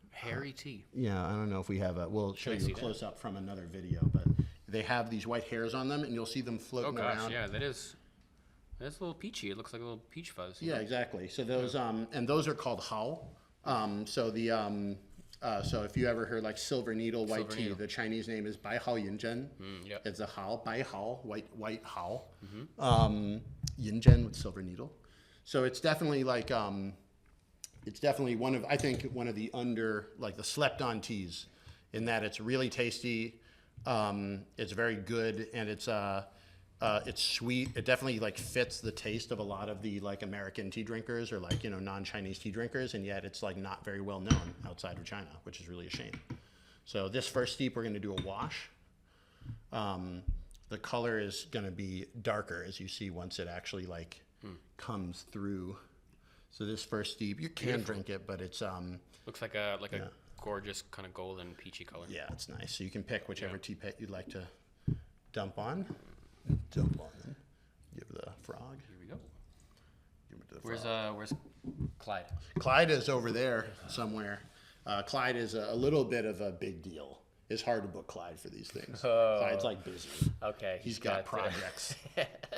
Speaker 2: Hairy tea.
Speaker 1: Yeah, I don't know if we have we'll show you a close up from another video, but they have these white hairs on them and you'll see them floating around. Oh gosh,
Speaker 2: yeah, that's a little peachy. It looks like a little peach fuzz.
Speaker 1: Yeah, exactly. So those, and those are called hao. So if you ever heard like silver needle white tea, the Chinese name is bai hao yin zhen.
Speaker 2: Yep.
Speaker 1: It's a hao, bai hao, white hao. Yin zhen with silver needle. So it's definitely like, it's definitely one of the slept on teas, in that it's really tasty, it's very good, and it's sweet. It definitely fits the taste of a lot of the American tea drinkers or non-Chinese tea drinkers, and yet it's not very well known outside of China, which is really a shame. So this first steep, we're going to do a wash. The color is going to be darker, as you see, once it actually comes through. So this first steep, you can drink it, but it's
Speaker 2: looks like a gorgeous kind of golden peachy color.
Speaker 1: Yeah, it's nice. So you can pick whichever tea pet you'd like to dump on. Give the frog.
Speaker 2: Here we go.
Speaker 1: Give it to the
Speaker 2: where's
Speaker 1: frog.
Speaker 2: Where's Clyde?
Speaker 1: Clyde is over there somewhere. Clyde is a little bit of a big deal. It's hard to book Clyde for these things. Clyde's busy.
Speaker 2: Okay.
Speaker 1: He's got projects.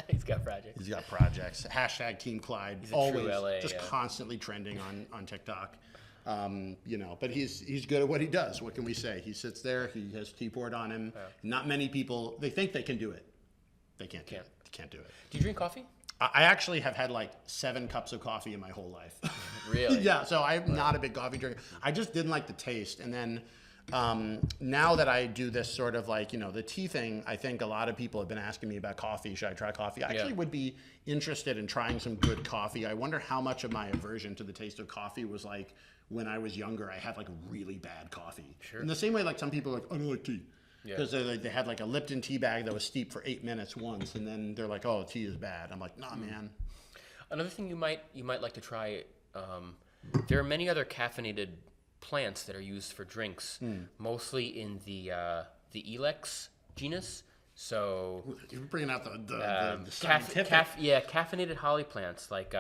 Speaker 2: He's got projects.
Speaker 1: He's got projects. Hashtag Team Clyde.
Speaker 2: He's
Speaker 1: always
Speaker 2: true LA,
Speaker 1: constantly trending on TikTok. But he's good at what he does. What can we say? He sits there. He has tea poured on him. Yeah. Not many people. They think they can do it. They can't do it. They can't do it.
Speaker 2: Do you drink coffee?
Speaker 1: I actually have had 7 cups of coffee in my whole life.
Speaker 2: Really?
Speaker 1: Yeah. So I'm not a big coffee drinker. I just didn't like the taste, and then. Now that I do this sort of the tea thing, I think a lot of people have been asking me about coffee. Should I try coffee? I actually would be interested in trying some good coffee. I wonder how much of my aversion to the taste of coffee was when I was younger. I had really bad coffee. Sure. In the same way some people are I don't like tea. Because they had a Lipton tea bag that was steeped for 8 minutes once, and then they're like, oh, tea is bad. I'm like, nah, man.
Speaker 2: Another thing you might like to try, there are many other caffeinated plants that are used for drinks, mostly in the Ilex genus. So
Speaker 1: you're bringing out the scientific.
Speaker 2: Caffeinated holly plants like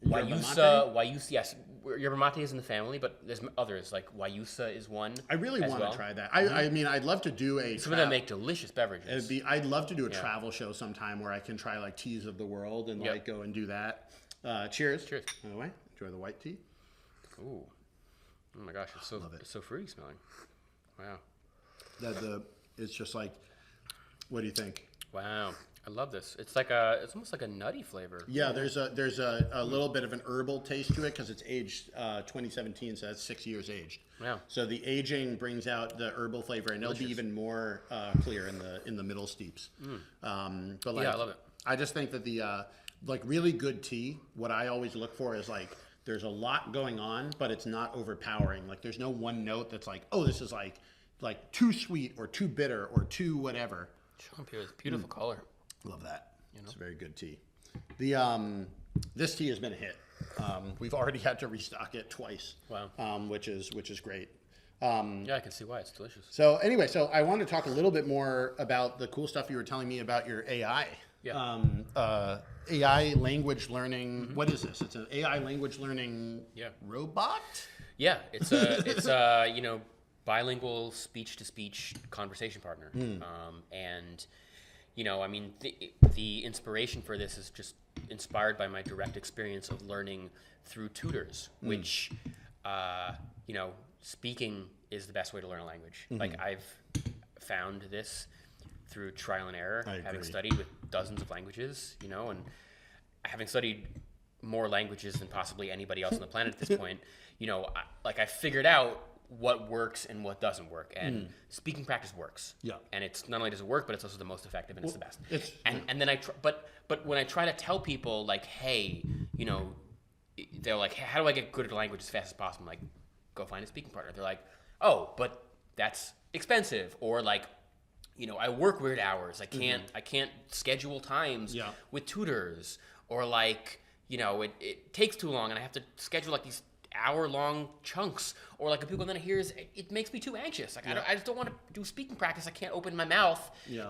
Speaker 2: Wayusa. Yes, yerba mate is in the family, but there's others like Wayusa is one.
Speaker 1: I really want to try that. I mean, I'd love to do
Speaker 2: some of them make delicious beverages.
Speaker 1: I'd love to do a travel show sometime where I can try teas of the world and go and do that. Cheers.
Speaker 2: Cheers.
Speaker 1: By the way, enjoy the white tea.
Speaker 2: Ooh. Oh my gosh, it's so fruity smelling. Wow.
Speaker 1: It's just What do you think?
Speaker 2: Wow. I love this. It's almost like a nutty flavor.
Speaker 1: Yeah, there's a little bit of an herbal taste to it because it's aged 2017, so that's 6 years aged.
Speaker 2: Yeah.
Speaker 1: So the aging brings out the herbal flavor, and it'll be even more clear in the middle steeps. But like,
Speaker 2: yeah, I love it.
Speaker 1: I just think that the like really good tea, what I always look for is like there's a lot going on, but it's not overpowering. Like there's no one note that's like, oh, this is like too sweet or too bitter or too whatever.
Speaker 2: It's beautiful color.
Speaker 1: Love that. It's a very good tea. The this tea has been a hit. We've already had to restock it twice.
Speaker 2: Wow.
Speaker 1: Which is great.
Speaker 2: Yeah, I can see why. It's delicious.
Speaker 1: So anyway, I want to talk a little bit more about the cool stuff you were telling me about your AI.
Speaker 2: Yeah.
Speaker 1: AI language learning. What is this? It's an AI language learning robot?
Speaker 2: Yeah, it's a bilingual speech to speech conversation partner. And I mean, the inspiration for this is just inspired by my direct experience of learning through tutors, which, speaking is the best way to learn a language. Like I've found this through trial and error, having studied with dozens of languages, and having studied more languages than possibly anybody else on the planet at this point, I figured out what works and what doesn't work, and speaking practice works. Yeah, and it's not only does it work, but it's also the most effective and it's the best. And then but when I try to tell people like, hey, they're like, hey, how do I get good at a language as fast as possible? I'm like, go find a speaking partner. They're like, oh, but that's expensive, or like, I work weird hours. I can't schedule times with tutors, or like, it takes too long, and I have to schedule like these hour-long chunks, or like people then hear it makes me too anxious. Like I just don't want to do speaking practice. I can't open my mouth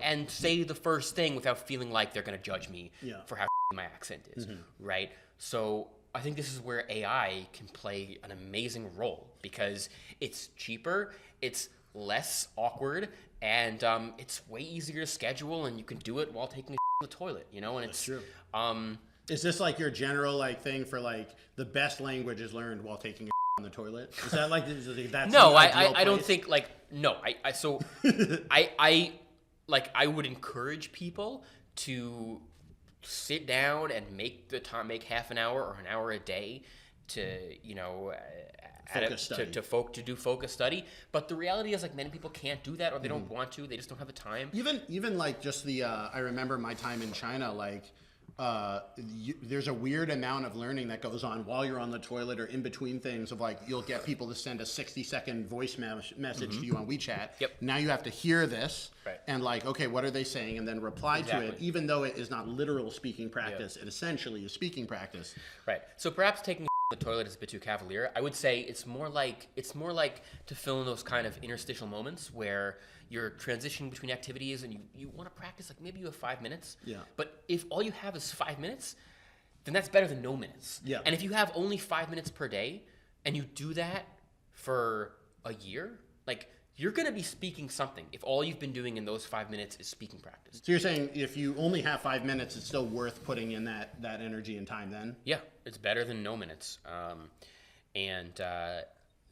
Speaker 2: and say the first thing without feeling like they're going to judge me for how my accent is, right? So I think this is where AI can play an amazing role because it's cheaper, it's less awkward, and it's way easier to schedule, and you can do it while taking a in the toilet, and it's
Speaker 1: true. Is this like your general thing for like the best language is learned while taking a on the toilet? Is that like that's
Speaker 2: no? I don't think like no. I would encourage people to sit down and make the time, make half an hour or an hour a day to to do focus study. But the reality is like many people can't do that, or they don't want to. They just don't have the time.
Speaker 1: Even like just the I remember my time in China, like. There's a weird amount of learning that goes on while you're on the toilet or in between things of like you'll get people to send a 60-second voice message to you on WeChat.
Speaker 2: Yep.
Speaker 1: Now you have to hear this and like, okay, what are they saying? And then reply to it, even though it is not literal speaking practice. It essentially is speaking practice.
Speaker 2: Right. So perhaps taking the toilet is a bit too cavalier. I would say it's more like to fill in those kind of interstitial moments where you're transitioning between activities and you want to practice, like maybe you have 5 minutes. Yeah. But if all you have is 5 minutes, then that's better than no minutes. Yeah. And if you have only 5 minutes per day and you do that for a year, like you're going to be speaking something if all you've been doing in those 5 minutes is speaking practice.
Speaker 1: So you're saying if you only have 5 minutes, it's still worth putting in that energy and time then?
Speaker 2: Yeah, it's better than no minutes. And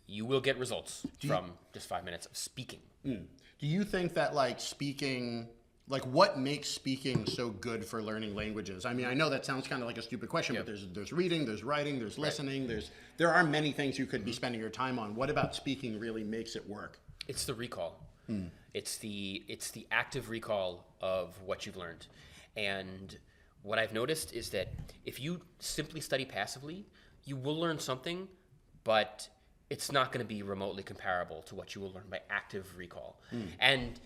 Speaker 2: you will get results from just 5 minutes of speaking.
Speaker 1: Do you think that like speaking, like what makes speaking so good for learning languages? I mean, I know that sounds kind of like a stupid question, but there's reading, there's writing, there's listening, there are many things you could be spending your time on. What about speaking really makes it work?
Speaker 2: It's the recall. It's the active recall of what you've learned. And what I've noticed is that if you simply study passively, you will learn something, but it's not going to be remotely comparable to what you will learn by active recall. And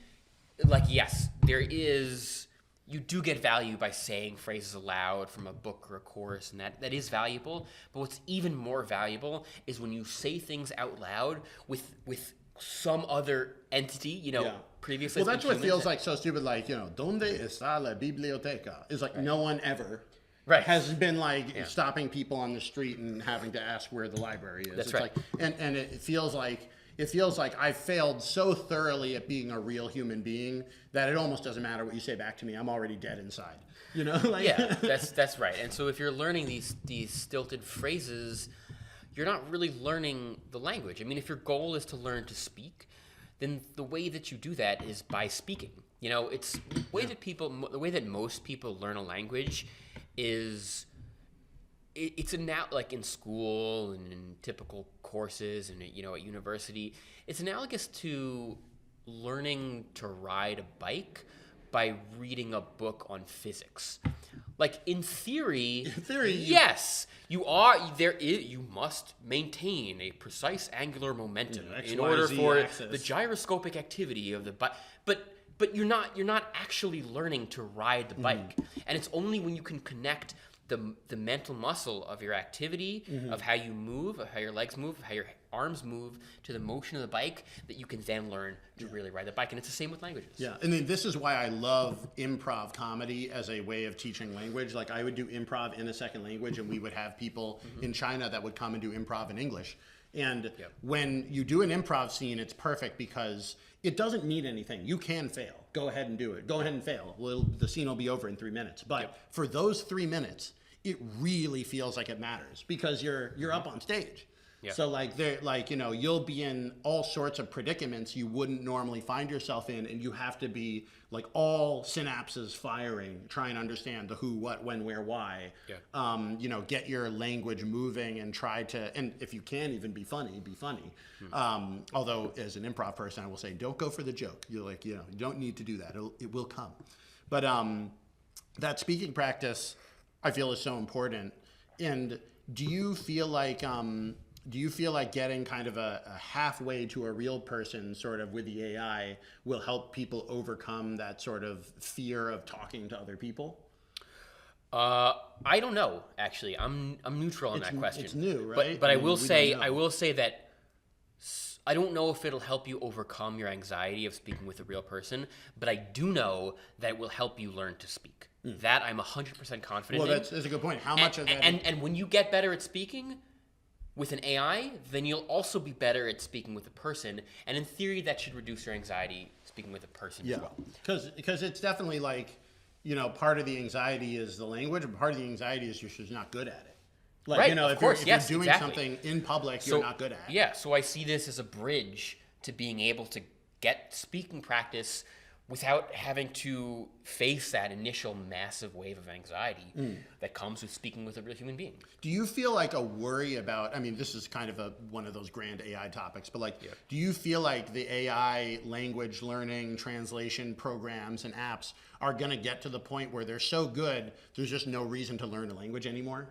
Speaker 2: like, yes, you do get value by saying phrases aloud from a book or a course, and that is valuable. But what's even more valuable is when you say things out loud with some other entity, previously.
Speaker 1: Well, that's what feels like so stupid, like, ¿Dónde está la biblioteca? Is like no one ever has been like stopping people on the street and having to ask where the library is.
Speaker 2: That's
Speaker 1: it's
Speaker 2: right.
Speaker 1: Like, and it feels like I failed so thoroughly at being a real human being that it almost doesn't matter what you say back to me. I'm already dead inside. Like,
Speaker 2: yeah, that's right. And so if you're learning these stilted phrases, you're not really learning the language. I mean, if your goal is to learn to speak, then the way that you do that is by speaking, It's the way that most people learn a language is it's like in school and in typical courses and at university, it's analogous to learning to ride a bike by reading a book on physics. Like in theory, yes, you must maintain a precise angular momentum in order for the gyroscopic activity of the bike. But you're not actually learning to ride the bike. And it's only when you can connect the mental muscle of your activity, of how you move, of how your legs move, of how your arms move to the motion of the bike, that you can then learn to really ride the bike. And it's the same with languages.
Speaker 1: Yeah, and then this is why I love improv comedy as a way of teaching language. Like I would do improv in a second language, and we would have people in China that would come and do improv in English. And when you do an improv scene, it's perfect because it doesn't mean anything. You can fail. Go ahead and do it. Go ahead and fail. The scene will be over in 3 minutes. But for those 3 minutes, it really feels like it matters because you're up on stage. So you'll be in all sorts of predicaments you wouldn't normally find yourself in, and you have to be like all synapses firing, trying to understand the who, what, when, where, why. Get your language moving and try to, and if you can even be funny, be funny. Although as an improv person, I will say, don't go for the joke. You're like, you don't need to do that. It will come. But that speaking practice, I feel, is so important. And do you feel like getting kind of a halfway to a real person sort of with the AI will help people overcome that sort of fear of talking to other people?
Speaker 2: I don't know, actually. I'm neutral on that question.
Speaker 1: It's new, right?
Speaker 2: But I will say that I don't know if it'll help you overcome your anxiety of speaking with a real person, but I do know that it will help you learn to speak. That I'm 100% confident in.
Speaker 1: Well, that's a good point. How much of that?
Speaker 2: And when you get better at speaking with an AI, then you'll also be better at speaking with a person. And in theory, that should reduce your anxiety speaking with a person as well.
Speaker 1: Because it's definitely like, part of the anxiety is the language, and part of the anxiety is you're just not good at it. Like, if you're doing something in public, you're not good at it.
Speaker 2: Yeah, so I see this as a bridge to being able to get speaking practice without having to face that initial massive wave of anxiety that comes with speaking with a real human being.
Speaker 1: Do you feel like a worry about, this is kind of one of those grand AI topics, but do you feel like the AI language learning, translation programs and apps are going to get to the point where they're so good, there's just no reason to learn a language anymore?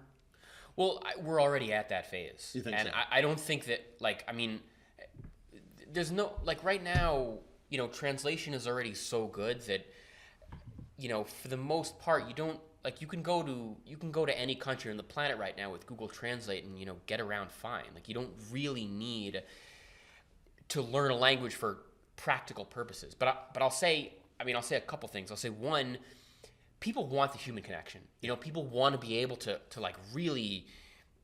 Speaker 2: Well, we're already at that phase.
Speaker 1: You think
Speaker 2: and
Speaker 1: so?
Speaker 2: I don't think that, there's no, right now, translation is already so good that, for the most part, you don't, you can go to any country on the planet right now with Google Translate and, get around fine. You don't really need to learn a language for practical purposes. But I'll say a couple things. I'll say, one, people want the human connection. People want to be able to really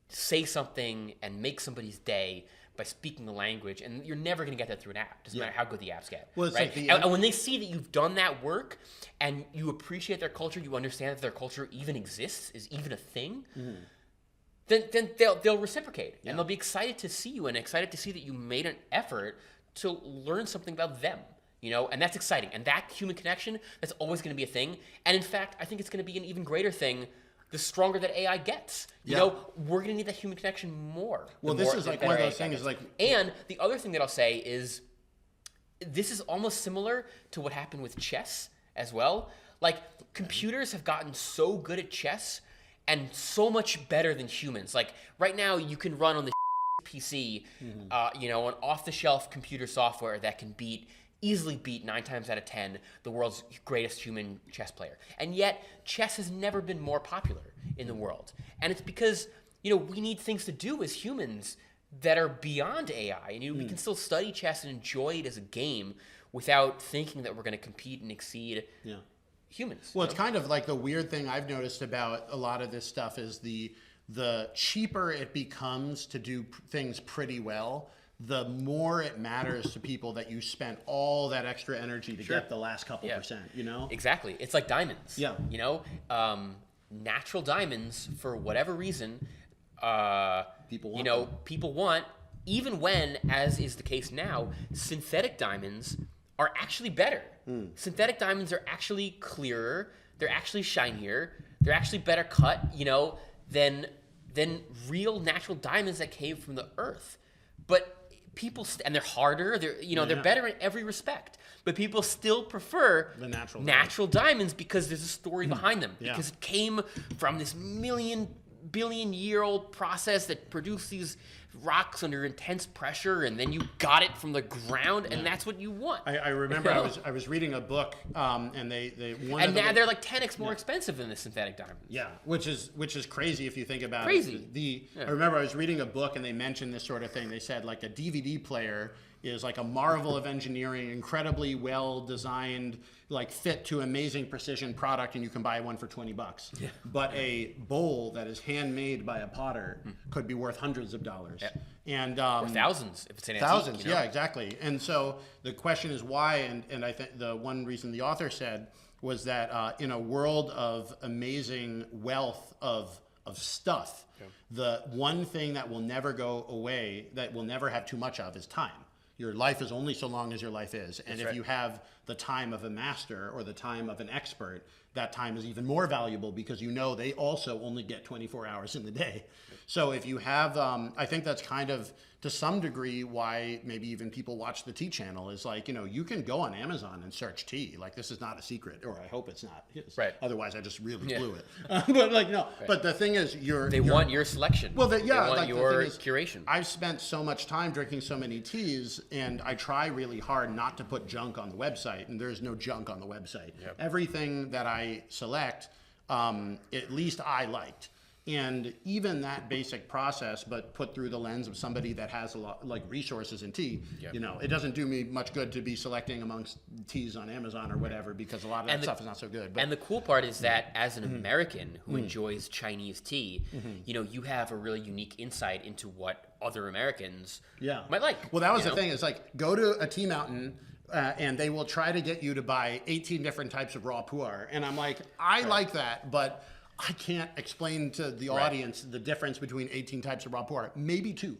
Speaker 2: say something and make somebody's day by speaking the language, and you're never going to get that through an app. Doesn't matter how good the apps get.
Speaker 1: Well, it's
Speaker 2: right? And when they see that you've done that work and you appreciate their culture, you understand that their culture even exists, is even a thing, then they'll reciprocate, and they'll be excited to see you and excited to see that you made an effort to learn something about them. And that's exciting. And that human connection, that's always going to be a thing. And in fact, I think it's going to be an even greater thing the stronger that AI gets. We're going to need that human connection more.
Speaker 1: Well, this is one of those things
Speaker 2: And the other thing that I'll say is this is almost similar to what happened with chess as well. Computers have gotten so good at chess and so much better than humans. Right now, you can run on the PC, an off-the-shelf computer software that can easily beat 9 times out of 10 the world's greatest human chess player. And yet, chess has never been more popular in the world. And it's because, we need things to do as humans that are beyond AI. And we can still study chess and enjoy it as a game without thinking that we're going to compete and exceed humans.
Speaker 1: Well, it's kind of like the weird thing I've noticed about a lot of this stuff is the cheaper it becomes to do things pretty well, the more it matters to people that you spent all that extra energy to get the last couple percent,
Speaker 2: Exactly. It's like diamonds.
Speaker 1: Yeah.
Speaker 2: Natural diamonds, for whatever reason,
Speaker 1: people want
Speaker 2: even when, as is the case now, synthetic diamonds are actually better. Synthetic diamonds are actually clearer. They're actually shinier. They're actually better cut, than real natural diamonds that came from the earth. But people, and they're harder. They're better in every respect. But people still prefer
Speaker 1: the
Speaker 2: natural diamonds because there's a story behind them. Because it came from this billion-year-old process that produced these rocks under intense pressure, and then you got it from the ground, and that's what you want.
Speaker 1: I remember I was reading a book, and
Speaker 2: they're like 10x more expensive than the synthetic diamonds.
Speaker 1: Yeah, which is crazy if you think about
Speaker 2: it.
Speaker 1: I remember I was reading a book, and they mentioned this sort of thing. They said like a DVD player is like a marvel of engineering, incredibly well designed, like fit to amazing precision product, and you can buy one for $20. Yeah. But a bowl that is handmade by a potter could be worth hundreds of dollars. Yeah. And
Speaker 2: or thousands if it's an antique.
Speaker 1: Thousands, yeah, exactly. And so the question is why, and I think the one reason the author said was that in a world of amazing wealth of stuff, the one thing that will never go away, that we'll never have too much of, is time. Your life is only so long as your life is. And if you have the time of a master or the time of an expert, that time is even more valuable because they also only get 24 hours in the day. So if you have, I think that's kind of, to some degree, why maybe even people watch the Tea channel is like, you can go on Amazon and search tea. Like, this is not a secret, or I hope it's not.
Speaker 2: Right.
Speaker 1: Otherwise, I just really blew it. But like, no. Right. But the thing is,
Speaker 2: they want your selection.
Speaker 1: Well, they want
Speaker 2: like your curation.
Speaker 1: I've spent so much time drinking so many teas, and I try really hard not to put junk on the website, and there's no junk on the website. Yep. Everything that I select, at least I liked. And even that basic process, but put through the lens of somebody that has a lot, like resources in tea, it doesn't do me much good to be selecting amongst teas on Amazon or whatever, because a lot of that stuff is not so good. But,
Speaker 2: and the cool part is that as an American who enjoys Chinese tea, you have a really unique insight into what other Americans might like.
Speaker 1: Well, that was the thing, is like, go to a tea mountain, and they will try to get you to buy 18 different types of raw pu'er. And I'm like, I like that, but I can't explain to the audience the difference between 18 types of raw pu'er. Maybe two,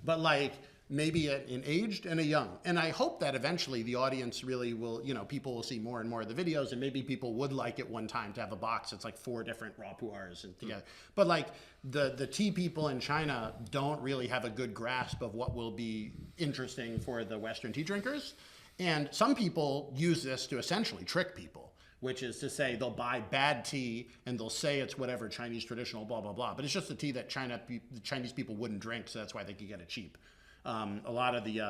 Speaker 1: but like maybe an aged and a young. And I hope that eventually the audience really will, people will see more and more of the videos, and maybe people would like it one time to have a box that's like 4 different raw pu'ers and together. But like the tea people in China don't really have a good grasp of what will be interesting for the Western tea drinkers. And some people use this to essentially trick people, which is to say they'll buy bad tea and they'll say it's whatever Chinese traditional blah, blah, blah. But it's just the tea that the Chinese people wouldn't drink, so that's why they could get it cheap. A lot of the,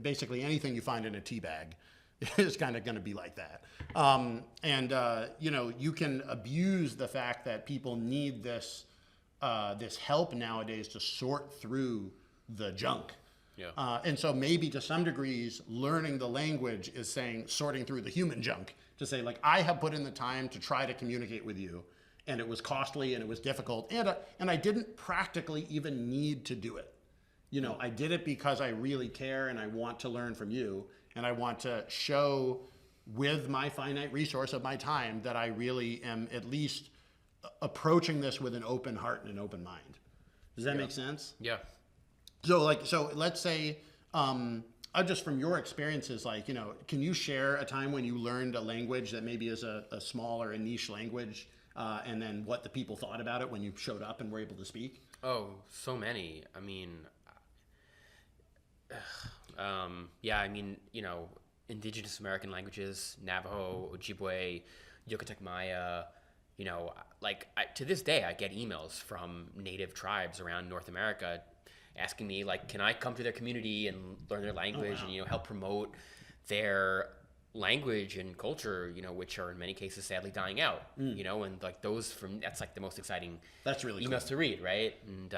Speaker 1: basically anything you find in a tea bag is kind of going to be like that. You can abuse the fact that people need this help nowadays to sort through the junk. Yeah. And so maybe to some degrees, learning the language is sorting through the human junk, to say, like, I have put in the time to try to communicate with you, and it was costly and it was difficult, and I didn't practically even need to do it. I did it because I really care and I want to learn from you, and I want to show with my finite resource of my time that I really am at least approaching this with an open heart and an open mind. Does that make sense?
Speaker 2: Yeah.
Speaker 1: So let's say, just from your experiences, can you share a time when you learned a language that maybe is a small or a niche language, and then what the people thought about it when you showed up and were able to speak?
Speaker 2: Oh, so many. I mean, indigenous American languages, Navajo, Ojibwe, Yucatec Maya. To this day, I get emails from native tribes around North America asking me, like, can I come to their community and learn their language and, help promote their language and culture, which are in many cases sadly dying out, and like that's like the most exciting
Speaker 1: that's really
Speaker 2: emails
Speaker 1: cool
Speaker 2: to read, right? And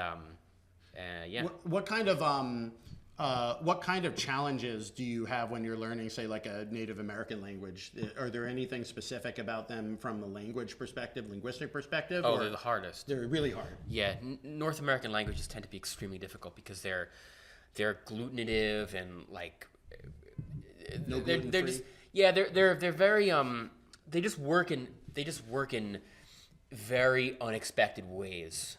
Speaker 1: What kind of challenges do you have when you're learning, say, like a Native American language? Are there anything specific about them from the language perspective, linguistic perspective?
Speaker 2: Oh, they're the hardest.
Speaker 1: They're really hard.
Speaker 2: Yeah, North American languages tend to be extremely difficult because they're agglutinative and like they're just they're very they just work in very unexpected ways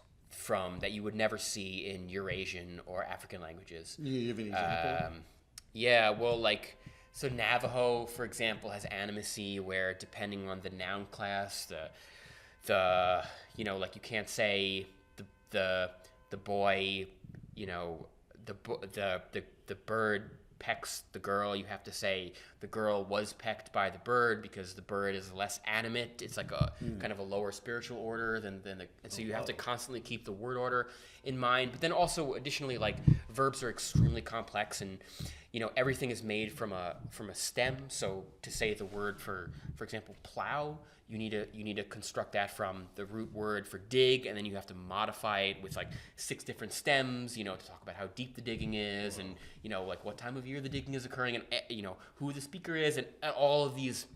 Speaker 2: that you would never see in Eurasian or African languages.
Speaker 1: You give an example?
Speaker 2: Yeah, well, like, So Navajo, for example, has animacy where depending on the noun class, the like you can't say the boy, the bird pecks the girl. You have to say the girl was pecked by the bird because the bird is less animate. It's like a kind of a lower spiritual order and so you have to constantly keep the word order in mind. But then also additionally, like verbs are extremely complex, and everything is made from a stem. So to say the word for example plow, you need to construct that from the root word for dig, and then you have to modify it with like 6 different stems, to talk about how deep the digging is, and like what time of year the digging is occurring, and who the speaker is, and all of these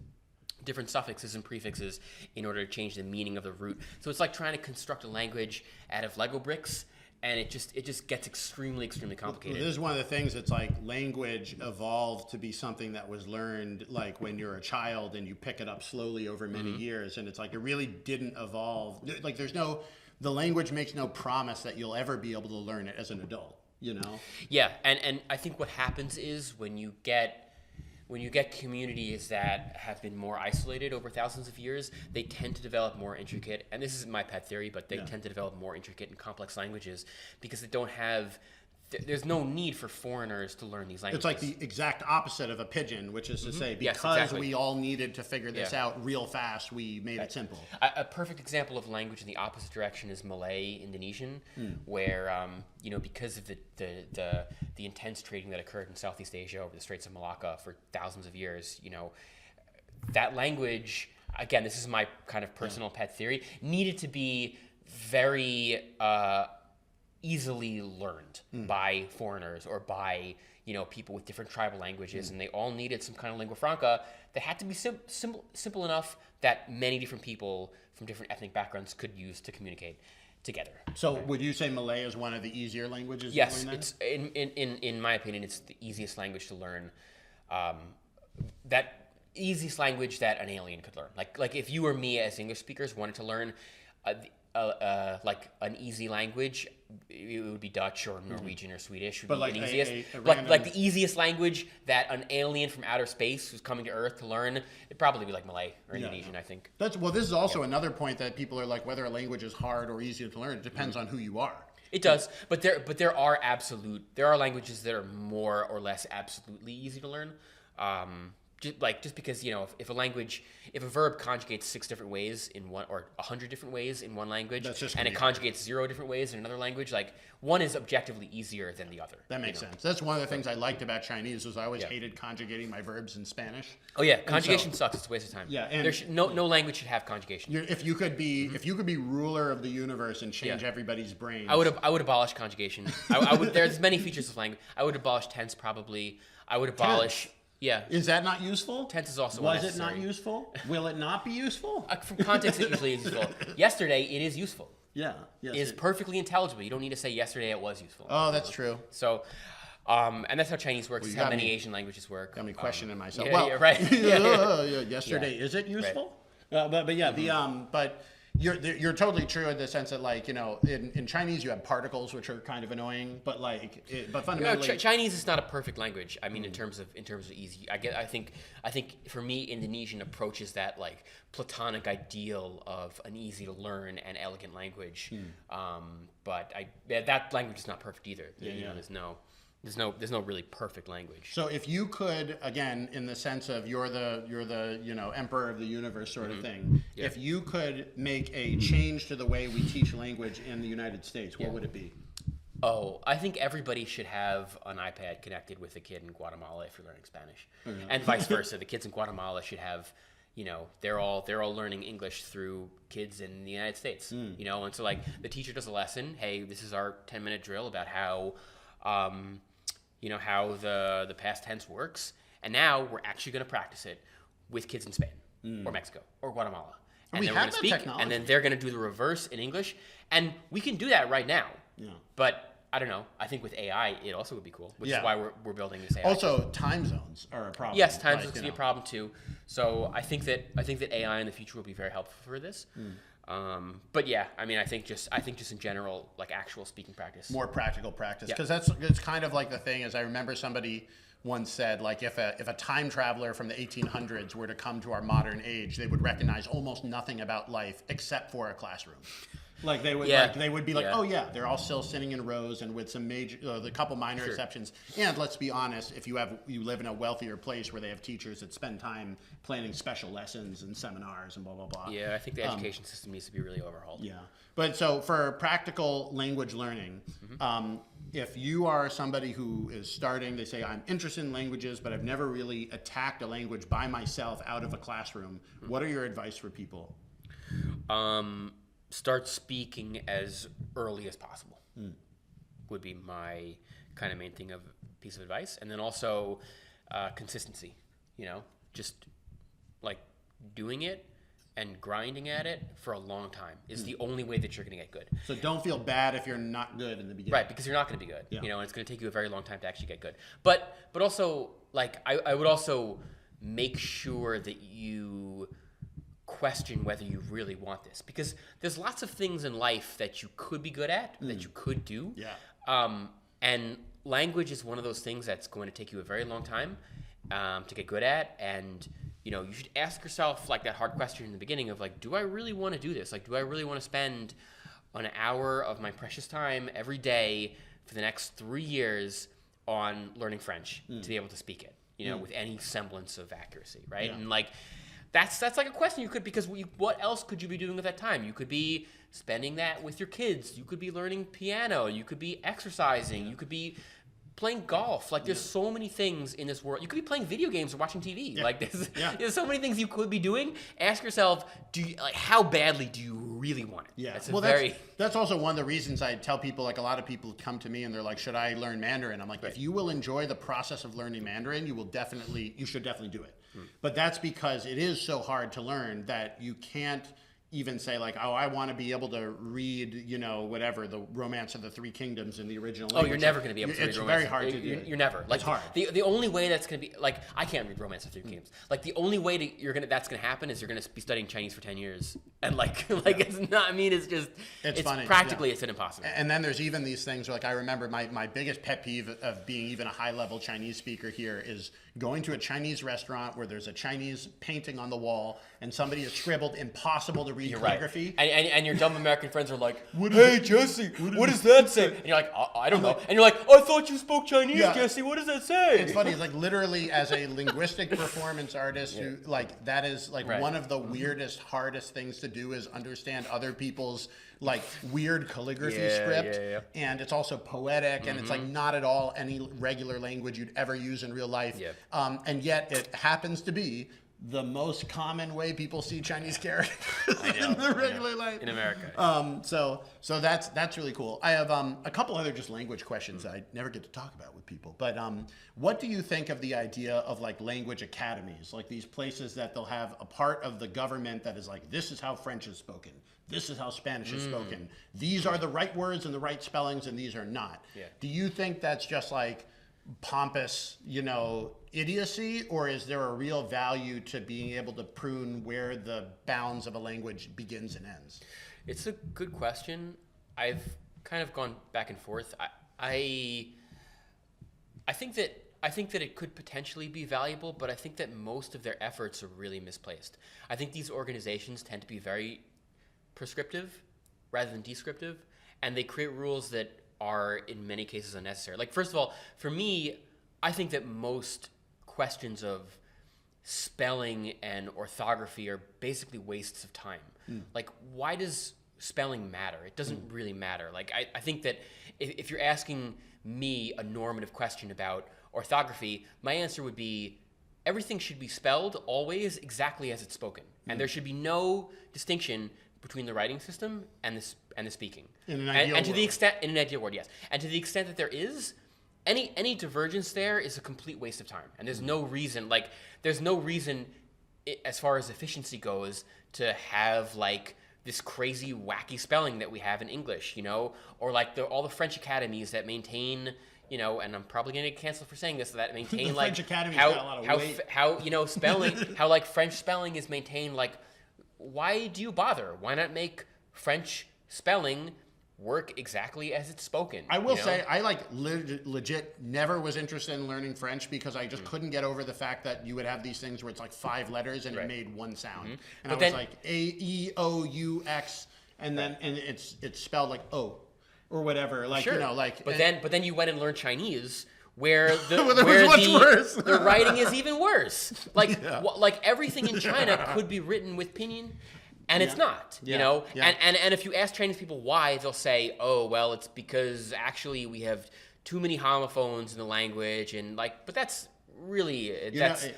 Speaker 2: different suffixes and prefixes in order to change the meaning of the root. So it's like trying to construct a language out of Lego bricks. And it just gets extremely complicated.
Speaker 1: This is one of the things. It's like language evolved to be something that was learned like when you're a child and you pick it up slowly over many years. And it's like it really didn't evolve. Like the language makes no promise that you'll ever be able to learn it as an adult.
Speaker 2: Yeah, and I think what happens is when you get communities that have been more isolated over thousands of years, they tend to develop more intricate, and this is my pet theory, but they tend to develop more intricate and complex languages because they don't have, there's no need for foreigners to learn these languages.
Speaker 1: It's like the exact opposite of a pidgin, which is to say, because we all needed to figure this out real fast, we made it simple.
Speaker 2: A perfect example of language in the opposite direction is Malay Indonesian, where because of the intense trading that occurred in Southeast Asia over the Straits of Malacca for thousands of years, that language, again, this is my kind of personal pet theory, needed to be very easily learned by foreigners or by people with different tribal languages, and they all needed some kind of lingua franca that had to be simple enough that many different people from different ethnic backgrounds could use to communicate together.
Speaker 1: So would you say Malay is one of the easier languages
Speaker 2: yes,
Speaker 1: to learn?
Speaker 2: Yes, in my opinion, it's the easiest language to learn. That easiest language that an alien could learn. Like if you or me as English speakers wanted to learn like an easy language, it would be Dutch or Norwegian or Swedish. Would be the easiest. Like the easiest language that an alien from outer space who's coming to Earth to learn, it'd probably be like Malay or Indonesian, I think.
Speaker 1: This is also another point that people are like, whether a language is hard or easy to learn, it depends on who you are.
Speaker 2: It does, but there are languages that are more or less absolutely easy to learn. Just because if a verb conjugates 6 different ways in one, or 100 different ways in one language, and it conjugates 0 different ways in another language, like one is objectively easier than the other.
Speaker 1: That makes sense. That's one of the things I liked about Chinese was I always hated conjugating my verbs in Spanish.
Speaker 2: Oh yeah, conjugation sucks. It's a waste of time.
Speaker 1: Yeah, and
Speaker 2: there's no language should have conjugation.
Speaker 1: If you could be ruler of the universe and change everybody's brains,
Speaker 2: I would abolish conjugation. I would. There's many features of language. I would abolish tense probably. I would abolish.
Speaker 1: Tense.
Speaker 2: Yeah.
Speaker 1: Is that not useful?
Speaker 2: Tense is also
Speaker 1: Was it not useful? Will it not be useful?
Speaker 2: From context, it usually is useful. Yesterday, it is useful.
Speaker 1: Yeah. Yes,
Speaker 2: it is perfectly intelligible. You don't need to say yesterday it was useful.
Speaker 1: Oh, that's true.
Speaker 2: So, and that's how Chinese works. It's how many Asian languages work.
Speaker 1: Got me questioning myself.
Speaker 2: Yeah, right.
Speaker 1: Yesterday, is it useful? Right. But yeah, but you're totally true in the sense that in Chinese you have particles which are kind of annoying, but fundamentally
Speaker 2: Chinese is not a perfect language. I mean, in terms of easy. I think for me, Indonesian approaches that like platonic ideal of an easy to learn and elegant language. But that language is not perfect either. There's no really perfect language.
Speaker 1: So if you could, again, in the sense of you're the emperor of the universe sort of thing, if you could make a change to the way we teach language in the United States, what would it be?
Speaker 2: Oh, I think everybody should have an iPad connected with a kid in Guatemala if you're learning Spanish, and vice versa. The kids in Guatemala should have, they're all learning English through kids in the United States. And so like the teacher does a lesson. Hey, this is our 10-minute drill about how. How the past tense works, and now we're actually going to practice it with kids in Spain or Mexico or Guatemala, and then we're going to speak, and then they're going to do the reverse in English, and we can do that right now. Yeah. But I don't know. I think with AI, it also would be cool, which is why we're building this AI.
Speaker 1: Also, time zones are a problem.
Speaker 2: Yes, time zones can be a problem too. So I think that AI in the future will be very helpful for this. But yeah, I mean, I think just in general, like actual speaking practice,
Speaker 1: more practical practice, because it's kind of like the thing is I remember somebody once said, like, if a time traveler from the 1800s were to come to our modern age, they would recognize almost nothing about life except for a classroom. Like they would, be like, oh yeah, they're all still sitting in rows and with some major, a couple minor exceptions. And let's be honest, if you live in a wealthier place where they have teachers that spend time planning special lessons and seminars and blah blah blah.
Speaker 2: Yeah, I think the education system needs to be really overhauled.
Speaker 1: Yeah, but so for practical language learning, if you are somebody who is starting, they say, I'm interested in languages, but I've never really attacked a language by myself out of a classroom. What are your advice for people?
Speaker 2: Start speaking as early as possible would be my kind of main piece of advice. And then also consistency, just like doing it and grinding at it for a long time is the only way that you're going to get good.
Speaker 1: So don't feel bad if you're not good in the beginning.
Speaker 2: Right, because you're not going to be good, and it's going to take you a very long time to actually get good. But also, like, I would also make sure that you question whether you really want this, because there's lots of things in life that you could be good at, that you could do. And language is one of those things that's going to take you a very long time to get good at. And you should ask yourself like that hard question in the beginning of like, do I really want to do this? Like, do I really want to spend an hour of my precious time every day for the next 3 years on learning French to be able to speak it, with any semblance of accuracy, right? And like, that's like a question you could, because what else could you be doing with that time? You could be spending that with your kids. You could be learning piano. You could be exercising. You could be playing golf. Like, there's so many things in this world. You could be playing video games or watching TV. Like, there's so many things you could be doing. Ask yourself, how badly do you really want it?
Speaker 1: Yeah. That's also one of the reasons I tell people, like, a lot of people come to me and they're like, should I learn Mandarin? I'm like, if you will enjoy the process of learning Mandarin, you should definitely do it. But that's because it is so hard to learn that you can't even say like, oh, I want to be able to read, whatever, the Romance of the Three Kingdoms in the original language.
Speaker 2: Oh, you're never going to be able to read
Speaker 1: It's
Speaker 2: Romance.
Speaker 1: Very hard to do.
Speaker 2: You're never. Like,
Speaker 1: it's hard.
Speaker 2: The only way that's going to be, like, I can't read Romance of the Three Kingdoms. Like, the only way that's going to happen is you're going to be studying Chinese for 10 years. And it's not, it's
Speaker 1: funny.
Speaker 2: Practically, it's an impossible.
Speaker 1: And then there's even these things where, like, I remember my biggest pet peeve of being even a high-level Chinese speaker here is going to a Chinese restaurant where there's a Chinese painting on the wall and somebody has scribbled impossible to read calligraphy.
Speaker 2: Right. And your dumb American friends are like, hey, Jesse, what does that say? And you're like, I don't know. And you're like, I thought you spoke Chinese, Jesse. What does that say?
Speaker 1: It's funny. It's like literally as a linguistic performance artist, who, like, that is like one of the weirdest, hardest things to do is understand other people's like weird calligraphy script. And it's also poetic and it's like not at all any regular language you'd ever use in real life. And yet it happens to be the most common way people see Chinese characters in the regular life
Speaker 2: in America.
Speaker 1: So that's really cool. I have a couple other just language questions that I never get to talk about with people. But what do you think of the idea of like language academies, like these places that they'll have a part of the government that is like, this is how French is spoken, this is how Spanish is spoken, these are the right words and the right spellings, and these are not. Do you think that's just like pompous, idiocy, or is there a real value to being able to prune where the bounds of a language begins and ends?
Speaker 2: It's a good question. I've kind of gone back and forth. I think that it could potentially be valuable, but I think that most of their efforts are really misplaced. I think these organizations tend to be very prescriptive rather than descriptive, and they create rules that are in many cases unnecessary. Like, first of all, for me, I think that most questions of spelling and orthography are basically wastes of time. Like, why does spelling matter? It doesn't really matter. Like, I think that if you're asking me a normative question about orthography, my answer would be everything should be spelled always exactly as it's spoken. And there should be no distinction between the writing system and the speaking. In an ideal world. In an ideal world, yes. And to the extent that there is, any divergence there is a complete waste of time. And there's no reason, as far as efficiency goes, to have like this crazy wacky spelling that we have in English, or like all the French academies that maintain, and I'm probably going to get canceled for saying this, that maintain like
Speaker 1: French Academy's got a lot of weight.
Speaker 2: how spelling, how like French spelling is maintained. Like, why do you bother? Why not make French spelling work exactly as it's spoken.
Speaker 1: I will say, I legit never was interested in learning French because I just couldn't get over the fact that you would have these things where it's like 5 letters and it made one sound. And I was like A-E-O-U-X, and then it's spelled like O or whatever. Like, you know, like.
Speaker 2: But then you went and learned Chinese, where
Speaker 1: worse.
Speaker 2: The writing is even worse. Like like everything in China could be written with pinyin. And it's not, you know?
Speaker 1: Yeah.
Speaker 2: And if you ask Chinese people why, they'll say, oh, well, it's because actually we have too many homophones in the language, and like, but that's really,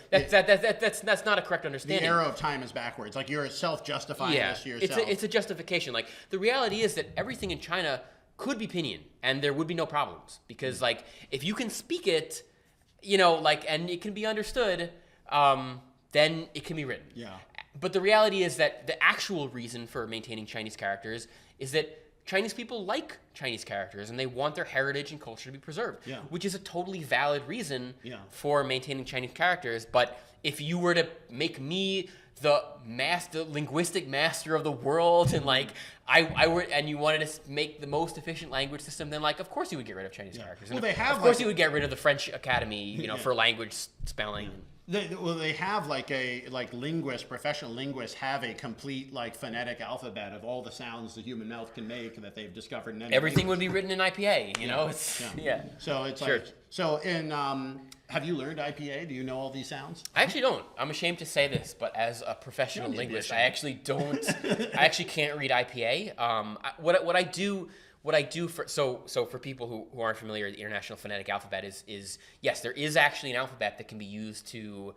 Speaker 2: that's not a correct understanding.
Speaker 1: The arrow of time is backwards. Like, you're self-justifying this to yourself.
Speaker 2: It's a justification. Like, the reality is that everything in China could be pinyin, and there would be no problems. Because, like, if you can speak it, you know, like, and it can be understood, then it can be written.
Speaker 1: Yeah.
Speaker 2: But the reality is that the actual reason for maintaining Chinese characters is that Chinese people like Chinese characters and they want their heritage and culture to be preserved, which is a totally valid reason for maintaining Chinese characters. But if you were to make me the linguistic master of the world, and like and you wanted to make the most efficient language system, then like of course you would get rid of Chinese characters.
Speaker 1: Well,
Speaker 2: and of course you would get rid of the French Academy, you know, for language spelling.
Speaker 1: They have professional linguists have a complete like phonetic alphabet of all the sounds the human mouth can make that they've discovered. In
Speaker 2: Everything would be written in IPA, you know. It's,
Speaker 1: So it's have you learned IPA? Do you know all these sounds?
Speaker 2: I actually don't. I'm ashamed to say this, but as a professional linguist, I actually don't. I actually can't read IPA. What I do for people who aren't familiar, the International Phonetic Alphabet is yes, there is actually an alphabet that can be used to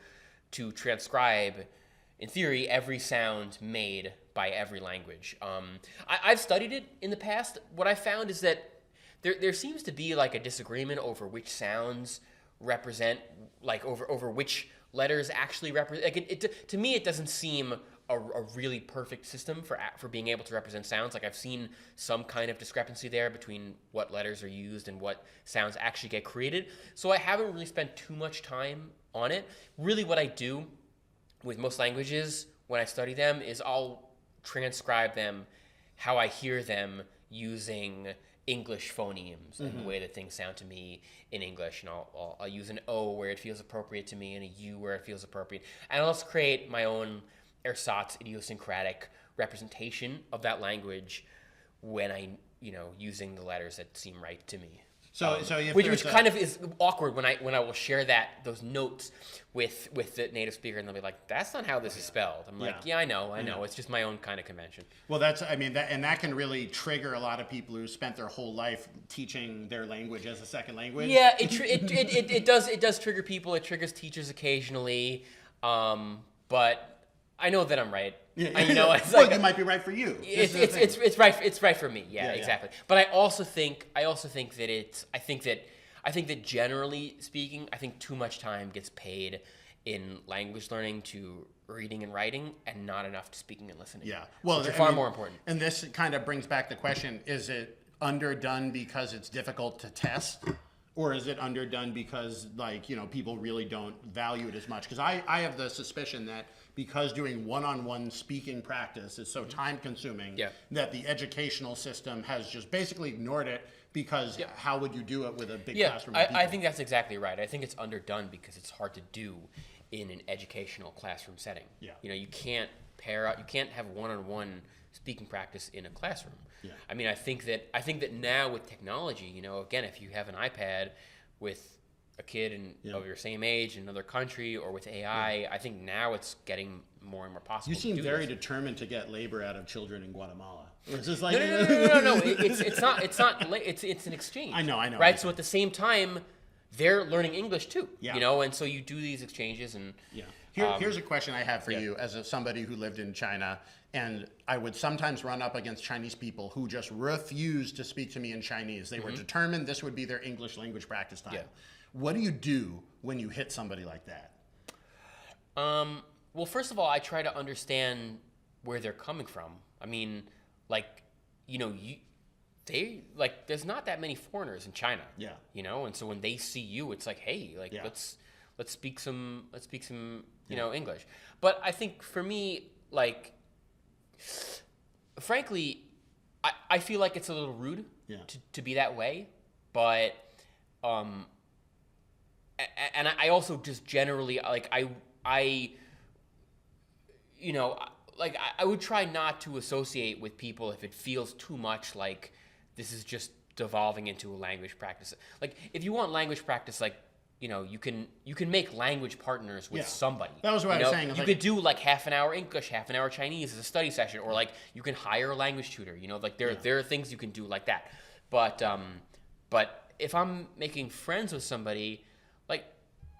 Speaker 2: transcribe, in theory, every sound made by every language. I've studied it in the past. What I found is that there seems to be like a disagreement over which sounds represent, like over which letters actually represent. Like to me, it doesn't seem a really perfect system for being able to represent sounds. Like I've seen some kind of discrepancy there between what letters are used and what sounds actually get created. So I haven't really spent too much time on it. Really what I do with most languages when I study them is I'll transcribe them how I hear them using English phonemes and the way that things sound to me in English, and I'll use an O where it feels appropriate to me and a U where it feels appropriate, and I'll just create my own ersatz, idiosyncratic representation of that language when using the letters that seem right to me. Which kind of is awkward when I will share those notes with the native speaker, and they'll be like, "That's not how this is spelled." I'm like, "Yeah, I know. It's just my own kind of convention."
Speaker 1: Well, that can really trigger a lot of people who spent their whole life teaching their language as a second language.
Speaker 2: Yeah, it does trigger people. It triggers teachers occasionally, but I know that I'm right.
Speaker 1: Yeah. You might be right for you.
Speaker 2: It's right for me. Yeah, exactly. But I also think that generally speaking, I think too much time gets paid in language learning to reading and writing, and not enough to speaking and listening.
Speaker 1: Yeah. Well,
Speaker 2: which are far more important.
Speaker 1: And this kind of brings back the question: is it underdone because it's difficult to test? Or is it underdone because, people really don't value it as much? Because I have the suspicion that because doing one-on-one speaking practice is so time-consuming that the educational system has just basically ignored it, because how would you do it with a big classroom of people?
Speaker 2: I think that's exactly right. I think it's underdone because it's hard to do in an educational classroom setting.
Speaker 1: Yeah.
Speaker 2: You can't you can't have one-on-one speaking practice in a classroom.
Speaker 1: Yeah.
Speaker 2: I mean, I think that now with technology, again, if you have an iPad with a kid of your same age in another country, or with AI, I think now it's getting more and more possible.
Speaker 1: You seem very determined to get labor out of children in Guatemala. It's just like
Speaker 2: no. It's not. It's an exchange.
Speaker 1: I know.
Speaker 2: Right. So at the same time, they're learning English too.
Speaker 1: Yeah.
Speaker 2: And so you do these exchanges and.
Speaker 1: Yeah. Here's a question I have for you as somebody who lived in China, and I would sometimes run up against Chinese people who just refused to speak to me in Chinese. They were determined this would be their English language practice time. Yeah. What do you do when you hit somebody like that?
Speaker 2: Well, first of all, I try to understand where they're coming from. I mean, there's not that many foreigners in China.
Speaker 1: Yeah.
Speaker 2: And so when they see you, it's like, hey, let's speak some English. But I think for me, frankly, I feel like it's a little rude
Speaker 1: Yeah.
Speaker 2: to be that way, but and I also just generally like I you know, like I would try not to associate with people if it feels too much like this is just devolving into a language practice. Like if you want language practice, like, you know, you can make language partners with somebody.
Speaker 1: That was what I was saying.
Speaker 2: You could do like half an hour English, half an hour Chinese as a study session, or like you can hire a language tutor. You know, like there are things you can do like that. But if I'm making friends with somebody, like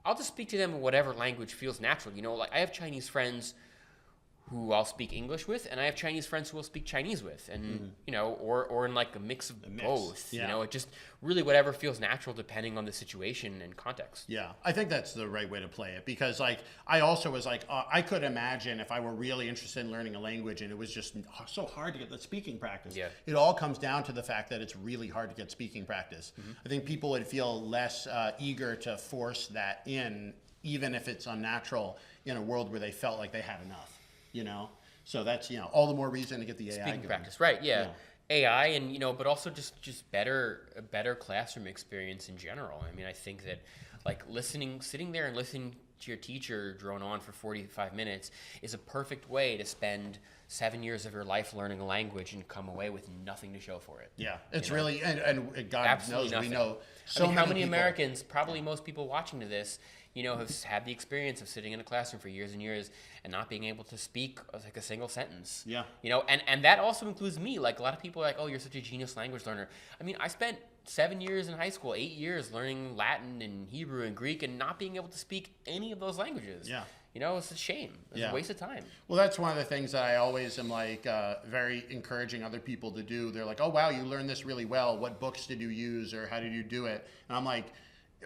Speaker 2: I'll just speak to them in whatever language feels natural. You know, like I have Chinese friends who I'll speak English with, and I have Chinese friends who I'll speak Chinese with, and you know, or in like a mix of both. Yeah. You know, it just really whatever feels natural depending on the situation and context.
Speaker 1: Yeah, I think that's the right way to play it, because like I also was like I could imagine if I were really interested in learning a language and it was just so hard to get the speaking practice. Yeah. It all comes down to the fact that it's really hard to get speaking practice. I think people would feel less eager to force that in, even if it's unnatural, in a world where they felt like they had enough. You know, so that's, you know, all the more reason to get the AI
Speaker 2: speaking
Speaker 1: going.
Speaker 2: Practice, right? Yeah. AI, and you know, but also just a better classroom experience in general. I mean, I think that like sitting there and listening to your teacher drone on for 45 minutes is a perfect way to spend 7 years of your life learning a language and come away with nothing to show for it.
Speaker 1: Yeah, it's really, and God
Speaker 2: absolutely
Speaker 1: knows
Speaker 2: nothing.
Speaker 1: We know
Speaker 2: so how many Americans, probably most people watching to this, you know, have had the experience of sitting in a classroom for years and years and not being able to speak like a single sentence.
Speaker 1: Yeah.
Speaker 2: You know, and that also includes me. Like a lot of people are like, oh, you're such a genius language learner. I mean, I spent 7 years in high school, 8 years learning Latin and Hebrew and Greek and not being able to speak any of those languages. Yeah. You know, it's a shame. It's a waste of time.
Speaker 1: Well, that's one of the things that I always am like very encouraging other people to do. They're like, oh, wow, you learned this really well. What books did you use, or how did you do it? And I'm like,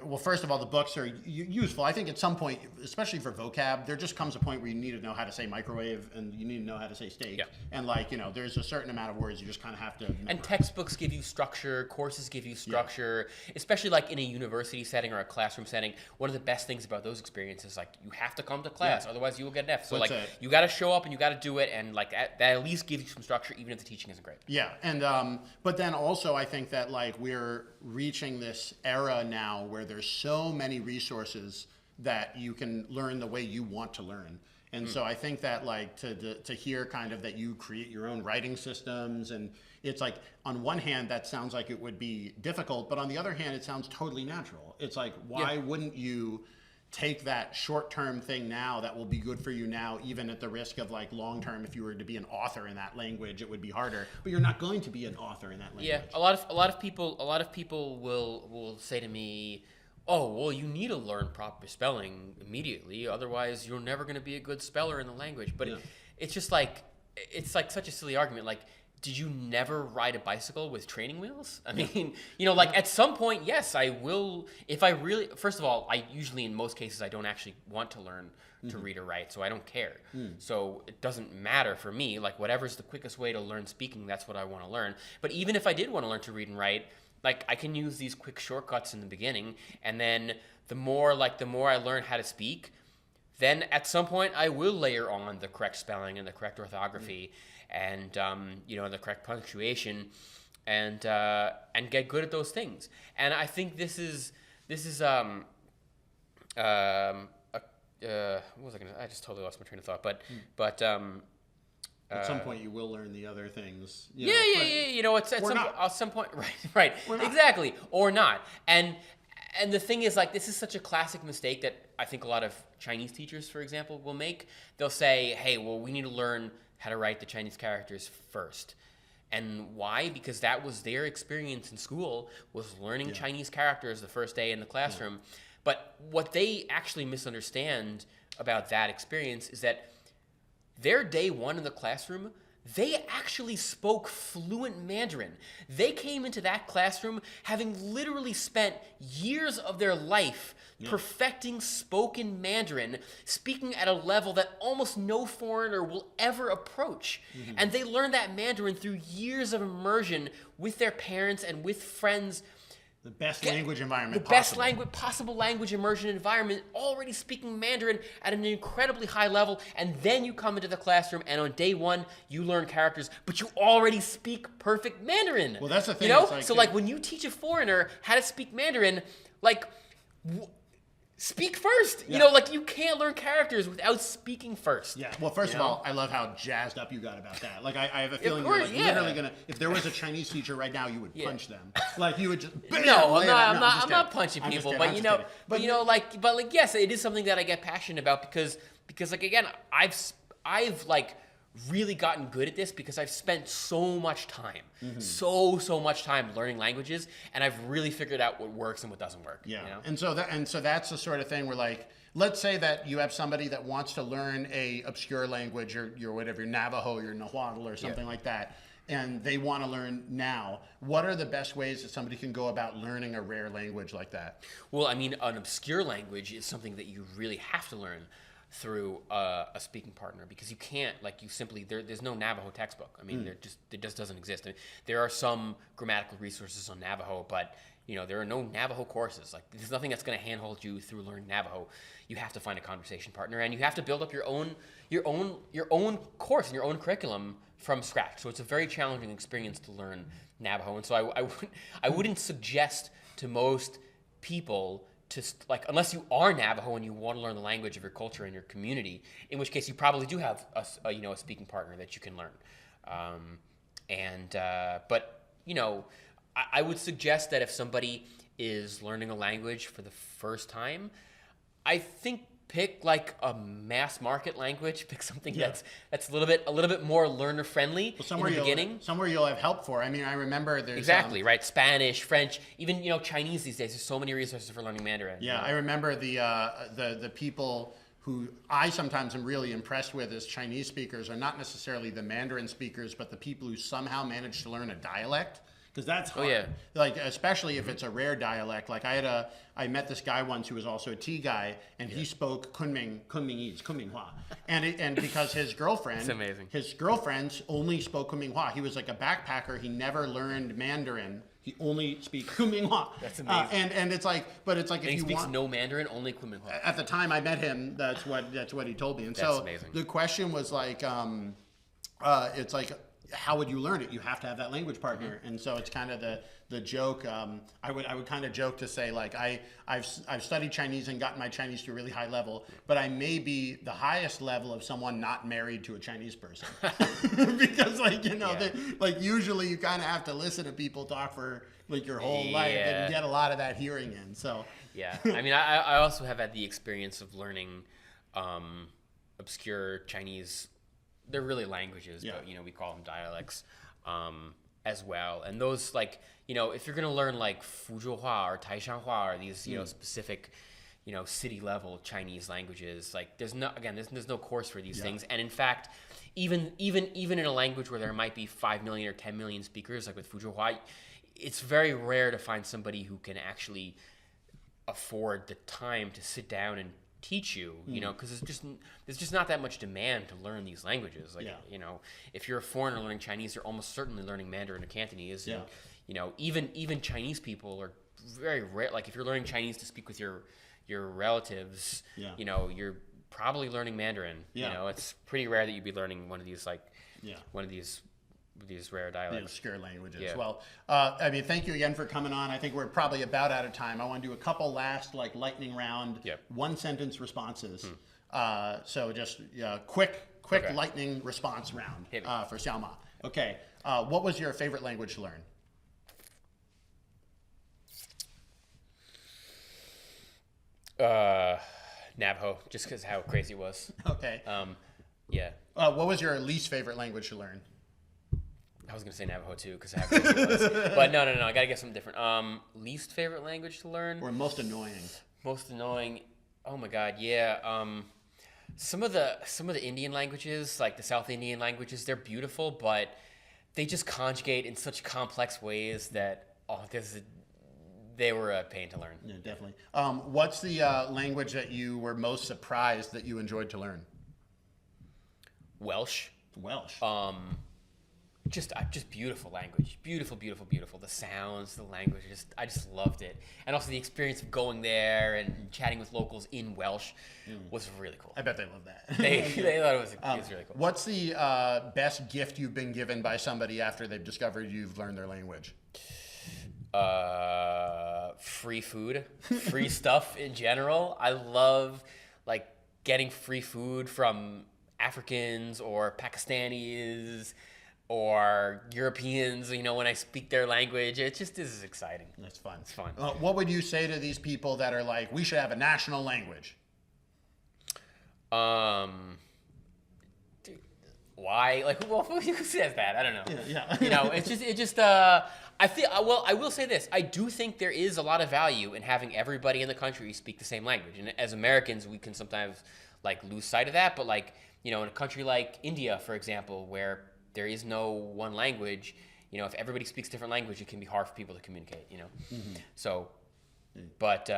Speaker 1: well, first of all, the books are useful. I think at some point, especially for vocab, there just comes a point where you need to know how to say microwave and you need to know how to say steak. Yeah. And like, you know, there's a certain amount of words you just kind of have to memorize.
Speaker 2: And textbooks give you structure, courses give you structure, especially like in a university setting or a classroom setting. One of the best things about those experiences, like you have to come to class, otherwise you will get an F. So like you got to show up and you got to do it, and like that at least gives you some structure, even if the teaching isn't great.
Speaker 1: Yeah, and but then also I think that like we're reaching this era now where there's so many resources that you can learn the way you want to learn. And so I think that like to hear kind of that you create your own writing systems, and it's like on one hand that sounds like it would be difficult, but on the other hand it sounds totally natural. It's like, why wouldn't you take that short-term thing now that will be good for you now, even at the risk of like long-term, if you were to be an author in that language, it would be harder, but you're not going to be an author in that language.
Speaker 2: Yeah, a lot of people will say to me, oh, well, you need to learn proper spelling immediately, otherwise you're never going to be a good speller in the language. But it's just like, it's like such a silly argument. Like, did you never ride a bicycle with training wheels? I mean, you know, like at some point, yes, I will. If I really, first of all, I usually, in most cases, I don't actually want to learn to read or write, so I don't care. So it doesn't matter for me. Like whatever's the quickest way to learn speaking, that's what I want to learn. But even if I did want to learn to read and write, like I can use these quick shortcuts in the beginning, and then the more I learn how to speak, then at some point I will layer on the correct spelling and the correct orthography and you know, the correct punctuation, and get good at those things. And I think this is what was I gonna? I just totally lost my train of thought. But
Speaker 1: at some point you will learn the other things.
Speaker 2: You know, you know, at some point, right, exactly, or not. And the thing is, like, this is such a classic mistake that I think a lot of Chinese teachers, for example, will make. They'll say, hey, well, we need to learn how to write the Chinese characters first. And why? Because that was their experience in school, was learning Chinese characters the first day in the classroom. But what they actually misunderstand about that experience is that their day one in the classroom, they actually spoke fluent Mandarin. They came into that classroom having literally spent years of their life perfecting spoken Mandarin, speaking at a level that almost no foreigner will ever approach. And they learned that Mandarin through years of immersion with their parents and with friends
Speaker 1: The best language environment
Speaker 2: the best possible language immersion environment, already speaking Mandarin at an incredibly high level, and then you come into the classroom and on day one you learn characters, but you already speak perfect Mandarin.
Speaker 1: Well, that's the thing.
Speaker 2: You know,
Speaker 1: like,
Speaker 2: so like when you teach a foreigner how to speak Mandarin, like. Speak first.
Speaker 1: Yeah.
Speaker 2: You know, like you can't learn characters without speaking first.
Speaker 1: Yeah. Well, first of all, I love how jazzed up you got about that. Like, I have a feeling you're like literally gonna. If there was a Chinese teacher right now, you would punch them. Like you would just.
Speaker 2: No, I'm not punching people, but you know, like yes, it is something that I get passionate about because like again, I've like really gotten good at this because I've spent so much time, so much time learning languages, and I've really figured out what works and what doesn't work.
Speaker 1: Yeah,
Speaker 2: you know?
Speaker 1: and so that's the sort of thing where like, let's say that you have somebody that wants to learn a obscure language or your whatever, your Navajo, your Nahuatl or something like that, and they want to learn now. What are the best ways that somebody can go about learning a rare language like that?
Speaker 2: Well, I mean, an obscure language is something that you really have to learn through a speaking partner because you can't there's no Navajo textbook. I mean, it just doesn't exist. I mean, there are some grammatical resources on Navajo, but you know there are no Navajo courses. Like there's nothing that's going to handhold you through learning Navajo. You have to find a conversation partner, and you have to build up your own course and your own curriculum from scratch. So it's a very challenging experience to learn Navajo, and so I wouldn't suggest to most people to unless you are Navajo and you want to learn the language of your culture and your community, in which case you probably do have a speaking partner that you can learn. But you know, I would suggest that if somebody is learning a language for the first time, I think pick like a mass market language. Pick something that's a little bit more learner friendly in the beginning.
Speaker 1: Somewhere you'll have help for. I mean, I remember there's
Speaker 2: right. Spanish, French, even Chinese these days. There's so many resources for learning Mandarin.
Speaker 1: Yeah, I remember the people who I sometimes am really impressed with as Chinese speakers are not necessarily the Mandarin speakers, but the people who somehow manage to learn a dialect. Because that's hard. Oh, yeah. Like, especially if it's a rare dialect. Like, I met this guy once who was also a tea guy, and he spoke Kunminghua. And because his girlfriend,
Speaker 2: it's amazing.
Speaker 1: His girlfriends only spoke Kunminghua. He was like a backpacker. He never learned Mandarin. He only speaks Kunminghua.
Speaker 2: That's amazing.
Speaker 1: And it's like, but it's like
Speaker 2: and
Speaker 1: if
Speaker 2: he
Speaker 1: you
Speaker 2: speaks
Speaker 1: want,
Speaker 2: no Mandarin, only Kunminghua.
Speaker 1: At the time I met him, that's what he told me. And
Speaker 2: that's
Speaker 1: so
Speaker 2: amazing.
Speaker 1: The question was like, it's like, how would you learn it? You have to have that language partner. And so it's kind of the joke. I would kind of joke to say like I've studied Chinese and gotten my Chinese to a really high level, but I may be the highest level of someone not married to a Chinese person. Because like usually you kind of have to listen to people talk for like your whole life and get a lot of that hearing in. So
Speaker 2: yeah, I mean I also have had the experience of learning obscure Chinese. They're really languages, but we call them dialects as well. And those if you're gonna learn like Fuzhouhua or Taishanhua or these specific city level Chinese languages, like there's no course for these things. And in fact, even in a language where there might be 5 million or 10 million speakers, like with Fuzhouhua, it's very rare to find somebody who can actually afford the time to sit down and teach you, because there's just not that much demand to learn these languages. Like, if you're a foreigner learning Chinese, you're almost certainly learning Mandarin or Cantonese. Yeah. And, even Chinese people are very rare. Like if you're learning Chinese to speak with your relatives, you're probably learning Mandarin. Yeah. It's pretty rare that you'd be learning one of these these rare dialects.
Speaker 1: Obscure languages. Yeah. Well, I mean, thank you again for coming on. I think we're probably about out of time. I want to do a couple last lightning round, one sentence responses. So just quick lightning response round for Xiaoma. Okay. What was your favorite language to learn?
Speaker 2: Navajo, just because how crazy it was.
Speaker 1: Okay.
Speaker 2: Yeah.
Speaker 1: What was your least favorite language to learn?
Speaker 2: I was gonna say Navajo too, because how crazy it was. But no, I gotta get something different. Least favorite language to learn?
Speaker 1: Or most annoying?
Speaker 2: Most annoying. Oh my God, yeah. Some of the Indian languages, like the South Indian languages, they're beautiful, but they just conjugate in such complex ways that they were a pain to learn.
Speaker 1: Yeah, definitely. What's the language that you were most surprised that you enjoyed to learn?
Speaker 2: Welsh.
Speaker 1: Welsh.
Speaker 2: just beautiful language, beautiful. The sounds, the language, I just loved it, and also the experience of going there and chatting with locals in Welsh was really cool.
Speaker 1: I bet they love that.
Speaker 2: They thought it was really cool.
Speaker 1: What's the best gift you've been given by somebody after they've discovered you've learned their language?
Speaker 2: Free food, free stuff in general. I love like getting free food from Africans or Pakistanis or Europeans, when I speak their language. It just is exciting.
Speaker 1: It's fun.
Speaker 2: It's fun.
Speaker 1: What would you say to these people that are like, we should have a national language?
Speaker 2: Why? Like, who says that? I don't know.
Speaker 1: Yeah.
Speaker 2: I will say this. I do think there is a lot of value in having everybody in the country speak the same language. And as Americans, we can sometimes like lose sight of that. But like, in a country like India, for example, where there is no one language, if everybody speaks different language, it can be hard for people to communicate,
Speaker 1: Mm-hmm.
Speaker 2: So, but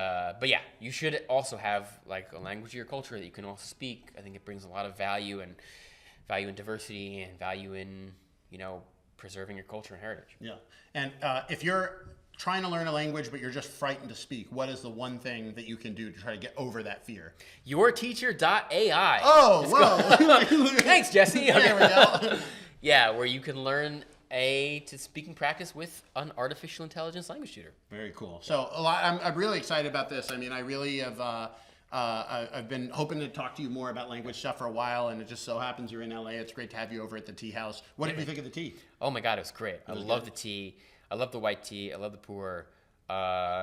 Speaker 2: yeah, you should also have like a language of your culture that you can also speak. I think it brings a lot of value in diversity and value in, preserving your culture and heritage.
Speaker 1: Yeah. And if you're trying to learn a language, but you're just frightened to speak, what is the one thing that you can do to try to get over that fear?
Speaker 2: Yourteacher.ai.
Speaker 1: Oh, whoa.
Speaker 2: Thanks, Jesse.
Speaker 1: There we go.
Speaker 2: Yeah, where you can learn to speaking practice with an artificial intelligence language tutor.
Speaker 1: Very cool. So I'm really excited about this. I mean, I really have, I've been hoping to talk to you more about language stuff for a while, and it just so happens you're in LA. It's great to have you over at the tea house. What did you think of the tea?
Speaker 2: Oh my God, it was great. I love the tea. I love the white tea. I love the pu'er.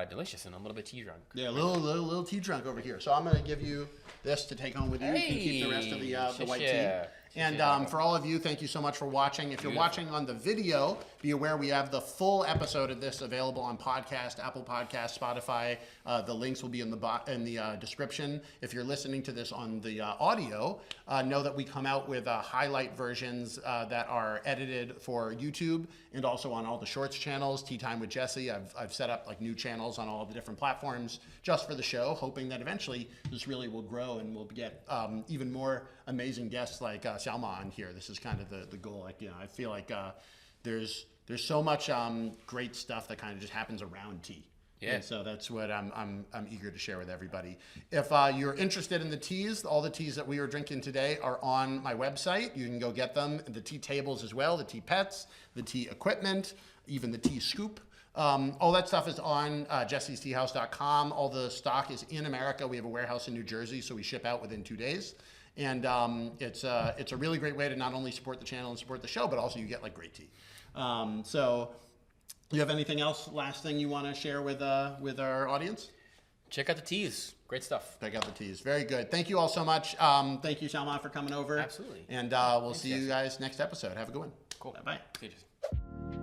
Speaker 2: Delicious, and I'm a little bit tea drunk.
Speaker 1: Yeah, a little tea drunk over here. So I'm going to give you this to take home with you. You can keep the rest of the white tea. And for all of you, thank you so much for watching. If you're watching on the video, be aware we have the full episode of this available on podcast, Apple Podcasts, Spotify. The links will be in the description. If you're listening to this on the audio, know that we come out with highlight versions that are edited for YouTube and also on all the Shorts channels. Teatime with Jesse. I've set up like new channels on all of the different platforms just for the show, hoping that eventually this really will grow and we'll get even more amazing guests like Xiaoma on here. This is kind of the goal. Like, I feel like there's so much great stuff that kind of just happens around tea. Yeah. And so that's what I'm eager to share with everybody. If you're interested in the teas, all the teas that we are drinking today are on my website. You can go get them. The tea tables as well, the tea pets, the tea equipment, even the tea scoop. All that stuff is on jessesteahouse.com. All the stock is in America. We have a warehouse in New Jersey, so we ship out within 2 days. And it's a really great way to not only support the channel and support the show, but also you get like great tea. So you have anything else, last thing you want to share with our audience?
Speaker 2: Check out the teas. Great stuff.
Speaker 1: Check out the teas. Very good. Thank you all so much. Thank you, Xiaoma, for coming over.
Speaker 2: Absolutely.
Speaker 1: And we'll see you guys next episode. Have a good one.
Speaker 2: Cool.
Speaker 1: Bye.
Speaker 2: See you, Jesse.